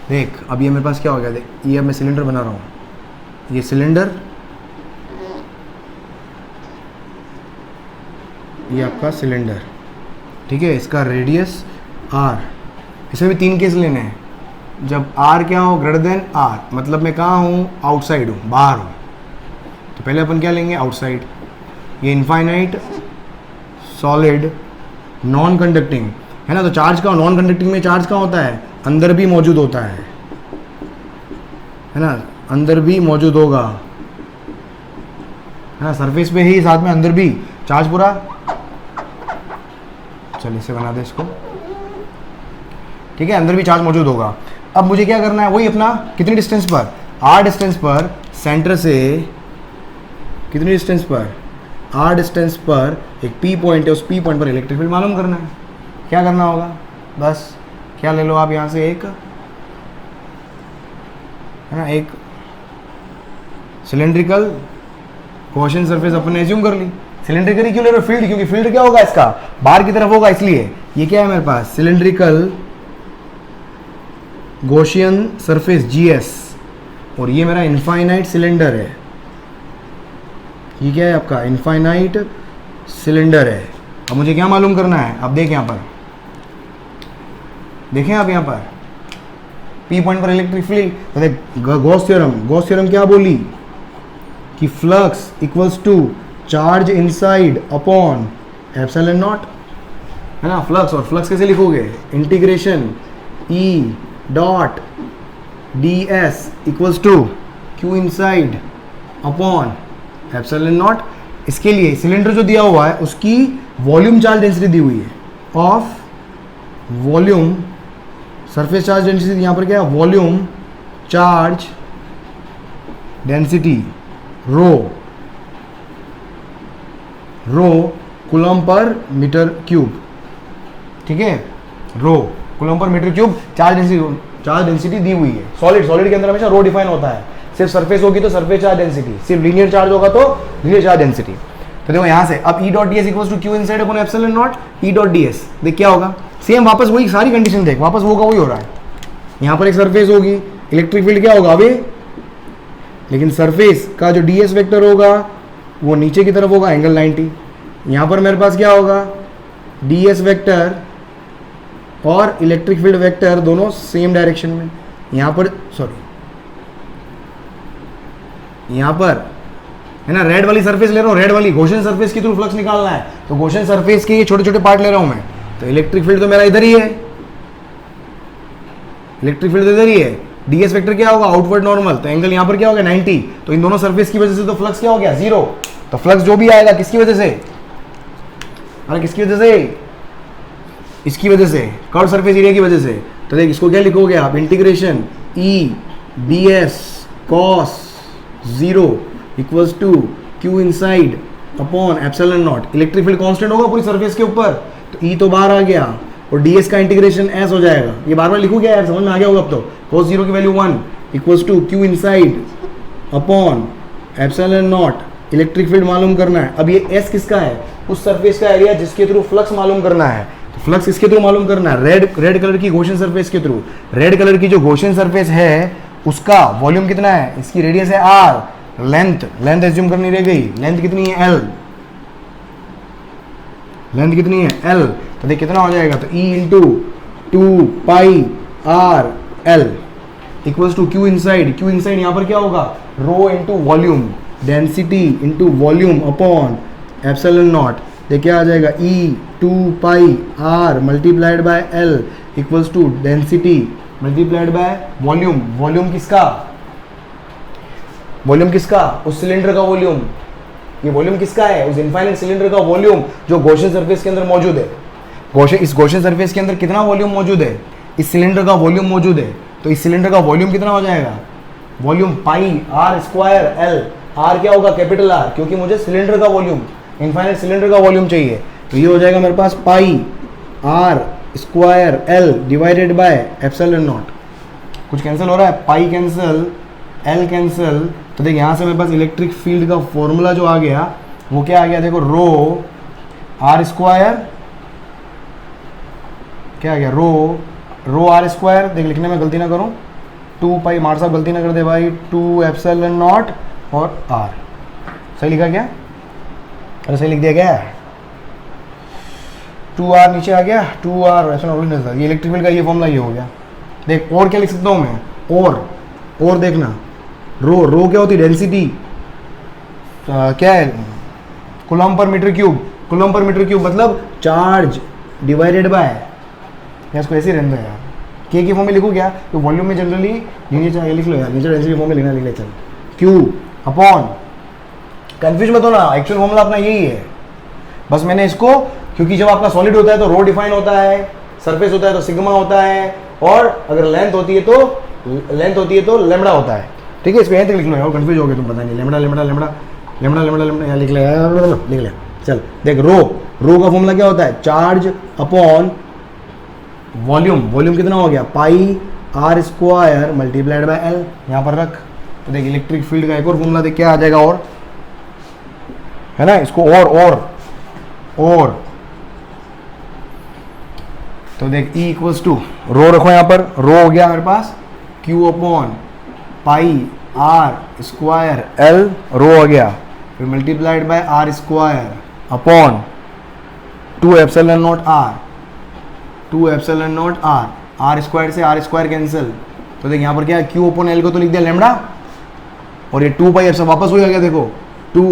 देख अब ये मेरे पास क्या हो गया, देख ये अब मैं सिलेंडर बना रहा हूँ, ये सिलेंडर, ये आपका सिलेंडर, ठीक है। इसका रेडियस आर, इसमें भी तीन केस लेने हैं। जब आर क्या हो, ग्रेटर देन आर, मतलब मैं कहाँ हूँ, आउटसाइड हूँ, बाहर हूँ, तो पहले अपन क्या लेंगे, आउटसाइड। ये इनफाइनाइट सॉलिड नॉन कंडक्टिंग है ना, तो चार्ज का, नॉन कंडक्टिंग में चार्ज कहाँ होता है, अंदर भी मौजूद होता है ना, अंदर भी मौजूद होगा है ना, सरफेस पे ही, साथ में अंदर भी चार्ज पूरा। चल इसे बना दे इसको, ठीक है, अंदर भी चार्ज मौजूद होगा। अब मुझे क्या करना है, वही अपना कितनी डिस्टेंस पर, आर डिस्टेंस पर, सेंटर से कितनी डिस्टेंस पर, आर डिस्टेंस पर एक पी पॉइंट है, उस पी पॉइंट पर इलेक्ट्रिक फील्ड मालूम करना है। क्या करना होगा, बस क्या ले लो आप यहाँ से एक, है ना, एक सिलेंड्रिकल गॉसियन सरफेस अपने एज्यूम कर ली। सिलेंड्रिकल ही क्यों ले रहे हो? फील्ड, क्योंकि फील्ड क्या होगा इसका, बाहर की तरफ होगा, इसलिए ये क्या है मेरे पास, सिलेंड्रिकल गॉसियन सरफेस GS, और ये मेरा इनफाइनाइट सिलेंडर है। ये क्या है आपका, इनफाइनाइट सिलेंडर है। अब मुझे क्या मालूम करना है, अब देखें यहाँ पर, देखें आप यहाँ पर P पॉइंट पर इलेक्ट्रिक फील्ड, तो देख गॉस थ्योरम क्या बोली कि flux equals to charge inside upon epsilon nought, है ना। फ्लक्स, और फ्लक्स कैसे लिखोगे, integration E dot ds equals to Q inside upon epsilon nought. इसके लिए सिलेंडर जो दिया हुआ है उसकी वॉल्यूम चार्ज डेंसिटी दी हुई है, of volume surface charge density, यहाँ पर क्या है, volume charge density rho coulomb per metre cube, ठीक है, rho coulomb per metre cube charge density दी हुई है। सॉलिड के अंदर हमेशा रो डिफाइन होता है, सिर्फ सरफेस होगी तो सरफेस चार्ज डेंसिटी, सिर्फ लीनियर चार्ज होगा तो लीनियर चार्ज डेंसिटी। तो देखो यहाँ से अब E dot D S equals to Q inside upon epsilon nought E dot D S, देख क्या होगा, सेम वापस वही सारी कंडीशन देख, वापस वो का वही हो रहा है। यहाँ पर एक सरफेस होगी, इलेक्ट्रिक फील्ड क्या होगा अभी, लेकिन सरफेस का जो ds वेक्टर होगा वो नीचे की तरफ होगा, एंगल 90। यहाँ पर मेरे पास क्या होगा, ds वेक्टर और इलेक्ट्रिक फील्ड वेक्टर दोनों सेम डायरेक्शन में। यहाँ पर यहाँ पर है ना, रेड वाली सरफेस ले रहा हूँ, रेड वाली गॉसियन सरफेस के थ्रू फ्लक्स निकालना है, तो गॉसियन सरफेस के ये छोटे छोटे पार्ट ले रहा हूँ मैं, तो इलेक्ट्रिक फील्ड तो मेरा इधर ही है, इलेक्ट्रिक फील्ड तो इधर ही है। ds वेक्टर क्या होगा, आउटवर्ड नॉर्मल, तो एंगल यहाँ पर क्या होगा 90, तो इन दोनों सरफेस की वजह से तो फ्लक्स क्या हो गया, 0। तो फ्लक्स जो भी आएगा किसकी वजह से, अरे किसकी वजह से, इसकी वजह से, कर्व सरफेस एरिया की वजह से। तो देख इसको क्या लिखोगे आप, integration E ds cos 0 equals to Q inside upon epsilon not. Electric field constant होगा पूरी सरफेस के ऊपर, तो E तो बाहर आ गया और ds का इंटीग्रेशन s हो जाएगा। ये बार बार लिखूंगा यार, समझ में आ गया होगा अब तो। cos 0 की value 1 equals to Q inside upon epsilon not. Electric field मालूम करना है। अब ये s किसका है, उस सरफेस का एरिया जिसके थ्रू फ्लक्स मालूम करना है। तो फ्लक्स किसके थ्रू मालूम करना है, रेड कलर की गॉसियन सरफेस के थ्रू। रेड कलर की जो गॉसियन सरफेस है उसका वॉल्यूम कितना है, इसकी रेडियस है r, लेंथ एज्यूम करनी रह गई, लेंथ कितनी है l, लेंथ कितनी है l, तो देख कितना हो जाएगा, तो E into 2 pi r l equals to Q inside यहाँ पर क्या होगा, rho into volume density into volume upon epsilon not. देख क्या आ जाएगा, E 2 pi r multiplied by l equals to density multiplied by volume. Volume किसका, उस सिलेंडर का वॉल्यूम। ये वॉल्यूम किसका है, उस इनफाइनाइट सिलेंडर का वॉल्यूम जो गॉसियन सरफेस के अंदर मौजूद है। इस गॉसियन सरफेस के अंदर कितना वॉल्यूम मौजूद है, इस सिलेंडर का वॉल्यूम मौजूद है। तो इस सिलेंडर का वॉल्यूम कितना हो जाएगा, वॉल्यूम पाई r स्क्वायर l। r क्या होगा, कैपिटल R, क्योंकि मुझे सिलेंडर का वॉल्यूम, इनफाइनाइट सिलेंडर का वॉल्यूम चाहिए। तो ये हो जाएगा मेरे पास पाई r square l divided by epsilon not. कुछ कैंसिल हो रहा है, पाई कैंसिल, l कैंसिल। तो देख यहाँ से मेरे पास इलेक्ट्रिक फील्ड का फॉर्मूला जो आ गया वो क्या आ गया, देखो रो r स्क्वायर, क्या आ गया, रो r स्क्वायर। देख लिखने में गलती ना करूँ, 2 पाई, मार साहब गलती ना कर दे भाई, 2 एप्सिलॉन नॉट और r। सही लिखा क्या, अरे सही लिख दिया क्या, 2r नीचे आ गया, 2r ऐसा नहीं था। ये इलेक्ट्रिक फील्ड का ये फॉर्मूला ये हो गया। देख और क्या लिख सकता हूँ मैं, और देखना, रो क्या होती है, डेंसिटी क्या है, कूलम पर मीटर क्यूब मतलब चार्ज डिवाइडेड बाय, या इसको ऐसे रहने दो यार, के की फॉर्म में लिखूँ क्या, तो वॉल्यूम में जनरली लीनियर लिख लो यार, नीचे डेंसिटी फॉर्म में लिखना, लिख ले चल, क्यू अपॉन, कंफ्यूज मत होना, एक्चुअल फॉर्मूला अपना यही है। बस मैंने इसको, क्योंकि जब आपका सॉलिड होता है तो रो डिफाइन होता है, सरफेस होता है तो सिग्मा होता है, और अगर लेंथ होती है तो लेमड़ा होता है। ठीक है, इसको यहीं तक लिख लो यार, कंफ्यूज हो गए तुम, पता नहीं, लेमड़ा यार लिख ले। चल देख, रो का फॉर्मूला क्या होता है, चार्ज अपॉन वॉल्यूम, वॉल्यूम कितना हो गया, pi R square multiplied by L, यहाँ पर रख। तो देख इलेक्ट्रिक फील्ड का एक और फॉर्मूला देख क्या आ जाएगा, और है ना, इसको और तो देख E इक्वल्स टू रो रखो यहाँ पर, रो हो गया मेरे पास Q upon pi R square L, rho हो गया, फिर multiplied by R square upon 2 epsilon naught R, 2 epsilon naught R, R square से आर स्क्वायर कैंसिल। तो देख यहाँ पर क्या है, Q अपॉन एल को तो लिख दिया लैम्डा, और ये 2 पाई एप्सिलॉन वापस हो गया, देखो 2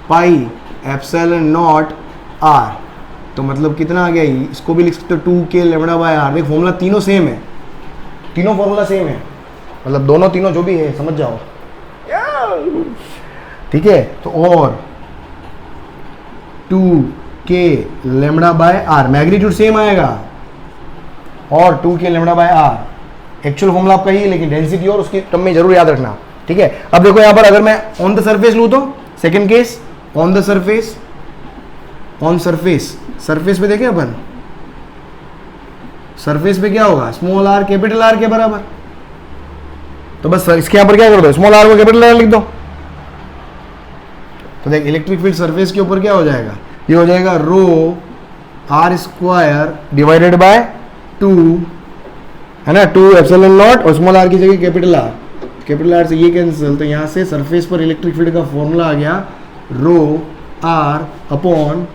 पाई एप्सिलॉन नॉट आर, तो मतलब कितना आ गया, इसको भी लिख सकते हो 2 के लैम्डा बाय आर। देख फॉर्मूला तीनों सेम है, तीनों फॉर्मूला सेम है, मतलब दोनों तीनों जो भी है समझ जाओ, ठीक है। तो और 2 K lambda by R, magnitude same आएगा, और 2 K lambda by R actual formula आपका ही है, लेकिन डेंसिटी और उसकी टर्म में जरूर याद रखना, ठीक है। अब देखो यहाँ पर अगर मैं ऑन द सरफेस लूँ तो second case, on the surface, on surface, surface पे देखें अपन, सरफेस पे क्या होगा, स्मॉल आर कैपिटल आर के बराबर, तो बस इसके यहां पर क्या कर दो, स्मॉल आर को कैपिटल आर लिख दो। तो देख इलेक्ट्रिक फील्ड सरफेस के ऊपर क्या हो जाएगा, ये हो जाएगा रो आर स्क्वायर डिवाइडेड बाय 2, है ना, 2 एप्सिलॉन नॉट, और स्मॉल आर की जगह कैपिटल आर से ये कैंसिल, तो यहां से सरफेस पर इलेक्ट्रिक फील्ड का फॉर्मूला आ गया rho R upon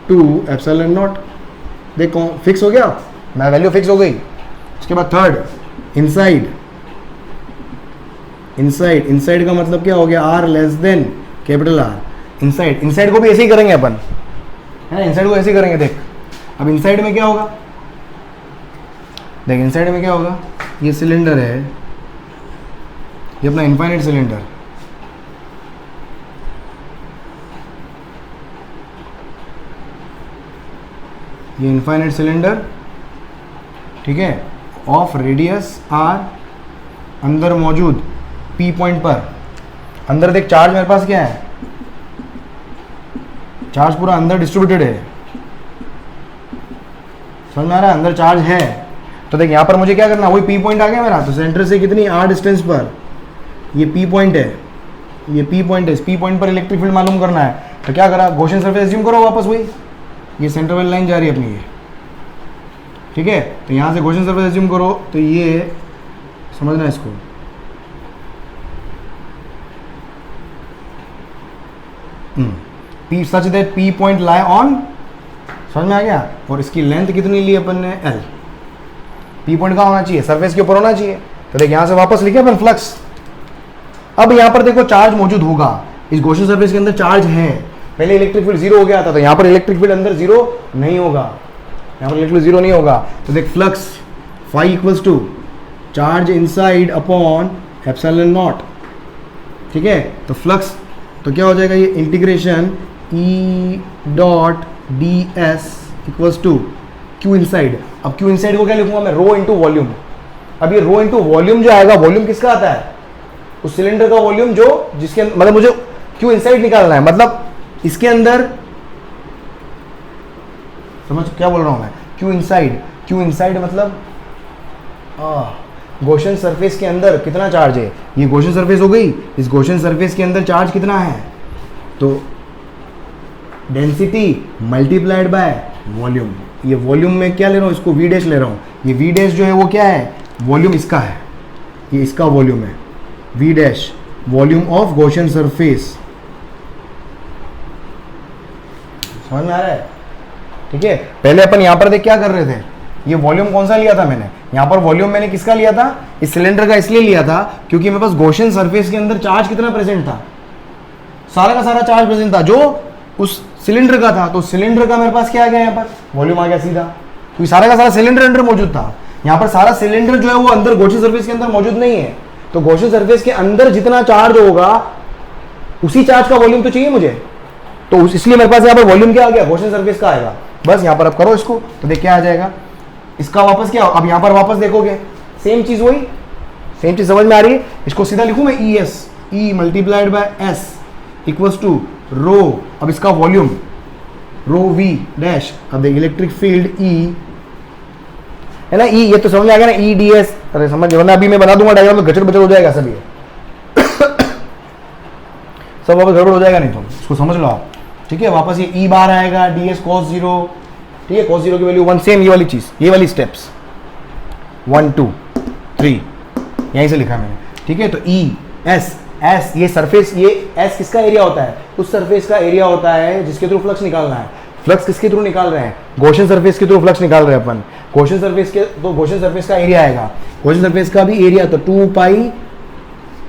2 epsilon nought. देखो फिक्स हो गया, मैं वैल्यू फिक्स हो गई। उसके बाद थर्ड इनसाइड, इनसाइड का मतलब क्या हो गया, R less than capital R, inside को भी ऐसे ही करेंगे अपन, है ना, इनसाइड को ऐसे ही करेंगे। देख अब इनसाइड में क्या होगा, देख इनसाइड में क्या होगा, ये सिलेंडर है, ये अपना इनफाइनाइट सिलेंडर, ये इनफाइनाइट सिलेंडर, ठीक है, ऑफ रेडियस आर, अंदर मौजूद पी पॉइंट पर, अंदर देख चार्ज मेरे पास क्या है, चार्ज पूरा अंदर डिस्ट्रीब्यूटेड है, समझ में आ रहा है, अंदर चार्ज है। तो देख यहाँ पर मुझे क्या करना, वही पी पॉइंट आ गया मेरा, तो सेंटर से कितनी आर डिस्टेंस पर ये पी पॉइंट है, ये पी पॉइंट है, इस पी पॉइंट पर इलेक्ट्रिक फील्ड मालूम करना है। तो क्या करा, गॉसियन सरफेस एज्यूम करो वापस, वही ये सेंटर वाली लाइन जा रही है अपनी, ये ठीक है। तो यहाँ से गॉसियन सरफेस एज्यूम करो, तो ये समझना इसको, P such that P point lie on, समझ में आ गया, और इसकी लेंथ कितनी ली अपन ने, एल। पी पॉइंट कहाँ होना चाहिए, सरफेस के ऊपर होना चाहिए। तो देख यहाँ से वापस लिखे अपन फ्लक्स। अब यहाँ पर देखो चार्ज मौजूद होगा, इस गॉसियन सरफेस के अंदर चार्ज है, पहले इलेक्ट्रिक फील्ड जीरो हो गया था, तो यहाँ पर इलेक्ट्रिक फील्ड अंदर जीरो नहीं होगा, यहाँ पर इलेक्ट्रिक जीरो नहीं होगा। तो देख flux phi equals to charge inside upon epsilon naught, ठीक है। तो फ्लक्स तो क्या हो जाएगा, ये integration E dot D S equals to Q inside. अब क्यू इनसाइड को क्या लिखूंगा मैं, रो इंटू वॉल्यूम। अब ये रो इंटू वॉल्यूम जो आएगा, वॉल्यूम किसका आता है, उस सिलेंडर का वॉल्यूम जो जिसके मतलब मुझे क्यू इनसाइड निकालना है, मतलब इसके अंदर, समझ क्या बोल रहा हूं मैं, क्यू इनसाइड मतलब गॉसियन सरफेस के अंदर कितना चार्ज है, ये गॉसियन सरफेस हो गई, इस गॉसियन सरफेस के अंदर चार्ज कितना है, तो डेंसिटी मल्टीप्लाइड बाय वॉल्यूम। ये वॉल्यूम में क्या ले रहा हूँ, इसको वी डैश ले रहा हूँ, ये वी डैश जो है वो क्या है, वॉल्यूम इसका है, ये इसका वॉल्यूम है, V dash volume of Gaussian surface, समझ में आ रहा है, ठीक है। पहले अपन यहाँ पर देख क्या कर रहे थे, ये वॉल्यूम कौन सा लिया था मैंने, यहाँ पर वॉल्यूम मैंने किसका लिया था, इस सिलेंडर का इसलिए लिया था क्योंकि मेरे पास गॉसियन सरफेस के अंदर चार्ज कितना प्रेजेंट था, सारा का सारा चार्ज प्रेजेंट था जो उस सिलेंडर का था। तो सिलेंडर का मेरे पास क्या आ गया, यहाँ पर वॉल्यूम आ गया सीधा, क्योंकि सारा का सारा सिलेंडर अंदर मौजूद था। यहाँ पर सारा सिलेंडर जो है वो अंदर गॉसियन सरफेस के अंदर मौजूद नहीं है, तो गॉसियन सरफेस के अंदर जितना चार्ज होगा उसी चार्ज का वॉल्यूम तो चाहिए मुझे, तो इसलिए मेरे पास यहाँ पर वॉल्यूम क्या आ गया, गॉसियन सरफेस का आएगा। बस यहाँ पर अब करो इसको, तो देख क्या आ जाएगा, इसका वापस क्या, अब यहाँ पर वापस देखोगे सेम चीज, वही सेम चीज समझ में आ रही है। इसको सीधा लिखूं मैं, E S, E multiplied by S equals to rho, अब इसका वॉल्यूम रो वी डैश। अब देख इलेक्ट्रिक फील्ड ई है ना, ई, ये तो समझ में आ गया ना, ई डी एस, अरे समझ, वरना अभी मैं बना दूंगा डायग्राम तो गचड़ बचड़ हो जाएगा सब, ये सब वापस गड़बड़ हो जाएगा, नहीं तो इसको समझ लो आप, ठीक है। वापस ये ई बार आएगा, डी एस कॉस जीरो, ठीक है, कॉस जीरो की वैल्यू 1, सेम ये वाली चीज, ये वाली स्टेप्स 1 2 3 यहीं से लिखा मैंने, ठीक है। तो ई एस, एस ये सरफेस, ये एस किसका एरिया होता है, उस सरफेस का एरिया होता है जिसके थ्रू फ्लक्स निकालना है। फ्लक्स किसके थ्रू निकाल रहे हैं, गॉसियन सरफेस के थ्रू फ्लक्स निकाल रहे हैं अपन, गॉसियन सरफेस के, तो गॉसियन सरफेस का एरिया आएगा, गॉसियन सरफेस का भी एरिया, तो 2 पाई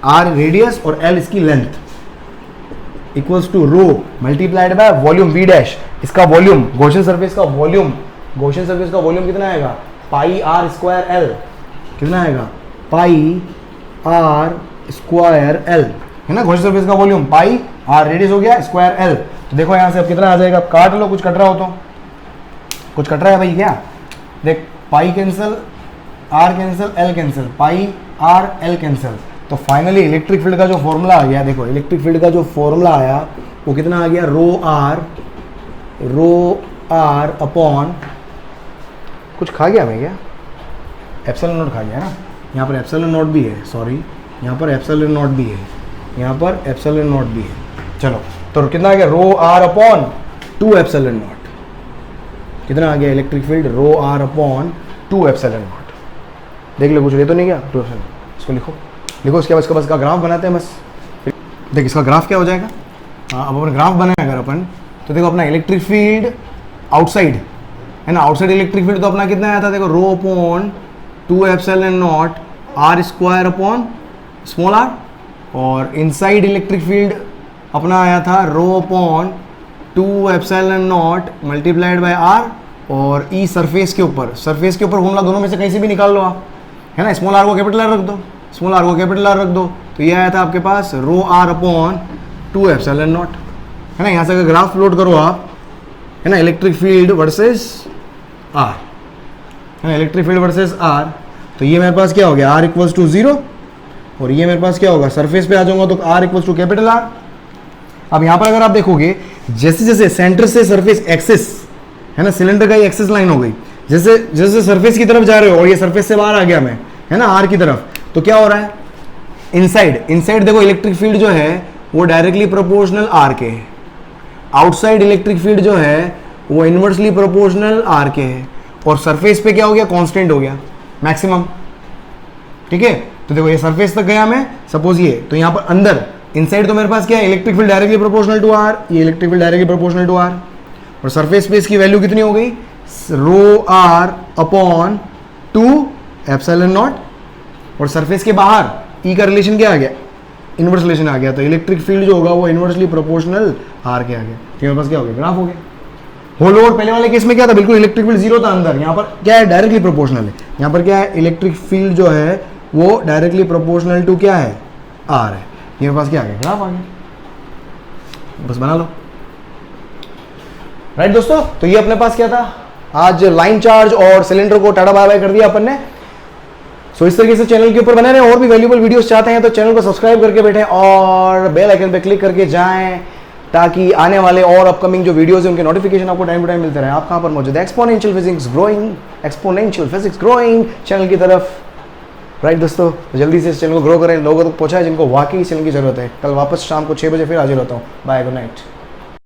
आर रेडियस और एल इसकी length equals to rho multiplied by volume V dash, इसका वॉल्यूम, गॉसियन सरफेस का वॉल्यूम, गॉसियन सरफेस का वॉल्यूम कितना आएगा, पाई आर स्क्वायर एल, कितना आएगा, पाई आर स्क्वायर एल, है ना, गॉसियन सरफेस का वॉल्यूम पाई आर, रेडियस हो गया स्क्वायर एल। तो देखो यहाँ से अब कितना आ जाएगा, काट लो, कुछ कट रहा हो तो, कुछ कट रहा है भाई क्या, देख pi cancel, R cancel, L cancel, pi R L cancel, तो फाइनली इलेक्ट्रिक फील्ड का जो फॉर्मूला आ गया, देखो इलेक्ट्रिक फील्ड का जो फॉर्मूला आया वो कितना आ गया, रो आर अपॉन, कुछ खा गया मैं क्या, एप्सिलॉन नॉट खा गया ना, यहाँ पर एप्सिलॉन नॉट भी है, सॉरी यहाँ पर एप्सिलॉन नॉट भी है, यहाँ पर एप्सिलॉन नॉट भी है, चलो तो कितना आ गया, rho R upon 2 epsilon naught, कितना आ गया electric field, rho R upon 2 epsilon not, देख लो कुछ ले तो नहीं गया, 2 एप्सिलॉन, इसको लिखो, लिखो, इसके बाद इसका बस का ग्राफ बनाते हैं बस, देख इसका ग्राफ क्या हो जाएगा, हाँ अब अपन ग्राफ बनाए अगर अपन, तो देखो अपना इलेक्ट्रिक फील्ड आउटसाइड है ना, आउटसाइड इलेक्ट्रिक फील्ड तो अपना कितना आया था, देखो rho upon 2 epsilon naught R square upon small R, और इनसाइड इलेक्ट्रिक फील्ड अपना आया था rho upon 2 epsilon naught multiplied by R, और ई सरफेस के ऊपर, सरफेस के ऊपर फॉर्मूला दोनों में से कहीं से भी निकाल लो आप, है ना, स्मॉल आर को कैपिटल आर रख दो, स्मॉल आर को कैपिटल आर रख दो, तो ये आया था आपके पास रो आर अपॉन 2 एप्सिलॉन नॉट, है ना। यहाँ से अगर ग्राफ प्लॉट करो आप, है ना, इलेक्ट्रिक फील्ड वर्सेस आर, है ना, इलेक्ट्रिक फील्ड वर्सेस आर, तो ये मेरे पास क्या हो गया, आर इक्वल्स टू 0, और ये मेरे पास क्या होगा, सरफेस पे आ जाऊंगा तो R equals to capital R. अब यहाँ पर अगर आप देखोगे, जैसे जैसे सेंटर से सरफेस एक्सिस, है ना, सिलेंडर का ये एक्सिस लाइन हो गई, जैसे जैसे सरफेस की तरफ जा रहे हो और ये सरफेस से बाहर आ गया मैं, है ना, आर की तरफ, तो क्या हो रहा है, इनसाइड, इनसाइड देखो इलेक्ट्रिक फील्ड जो है वो डायरेक्टली प्रोपोर्शनल आर के है, आउटसाइड इलेक्ट्रिक फील्ड जो है वो इनवर्सली प्रोपोर्शनल आर के है, और सरफेस पे क्या हो गया, कांस्टेंट हो गया मैक्सिमम, ठीक है। तो देखो ये सरफेस तक गया मैं, सपोज ये, तो यहाँ पर अंदर इनसाइड तो मेरे पास क्या है, electric field directly proportional to R, ये electric field directly proportional to R, और सरफेस पे इसकी वैल्यू कितनी हो गई, rho R upon 2 epsilon naught, और सरफेस के बाहर ई का रिलेशन क्या आ गया, इनवर्स रिलेशन आ गया, तो इलेक्ट्रिक फील्ड जो होगा वो इनवर्सली प्रोपोर्शनल आर के आ गया, तो मेरे पास क्या हो गया, ग्राफ हो गया। होल ओवर पहले वाले केस में क्या था, बिल्कुल इलेक्ट्रिक फील्ड 0 था अंदर, यहाँ पर क्या है, डायरेक्टली प्रोपोर्शनल है, यहाँ पर क्या है, इलेक्ट्रिक फील्ड जो है वो डायरेक्टली प्रोपोर्शनल टू क्या है, आर है, ये मेरे पास क्या आ गया, ग्राफ आ गया, बस बना लो, राइट दोस्तों। तो ये अपने पास क्या था, आज लाइन चार्ज और सिलेंडर को टाटा बाय बाय कर दिया अपन ने। सो इस तरीके से चैनल के ऊपर बने रहे, और भी वैल्यूबल वीडियोस चाहते हैं तो चैनल को सब्सक्राइब करके बैठे और बेल आइकन पे क्लिक करके जाएं, ताकि आने वाले और अपकमिंग जो वीडियोस हैं उनके नोटिफिकेशन आपको टाइम टू टाइम मिलते रहे। आप कहाँ पर मौजूद है, एक्सपोनेंशियल फिजिक्स ग्रोइंग चैनल की तरफ, राइट दोस्तों। तो जल्दी से इस चैनल को ग्रो करें, लोगों तक पहुंचाएं जिनको वाकई इस चैनल की जरूरत है। कल वापस शाम को 6 बजे फिर हाजिर होता हूँ। Bye, good night.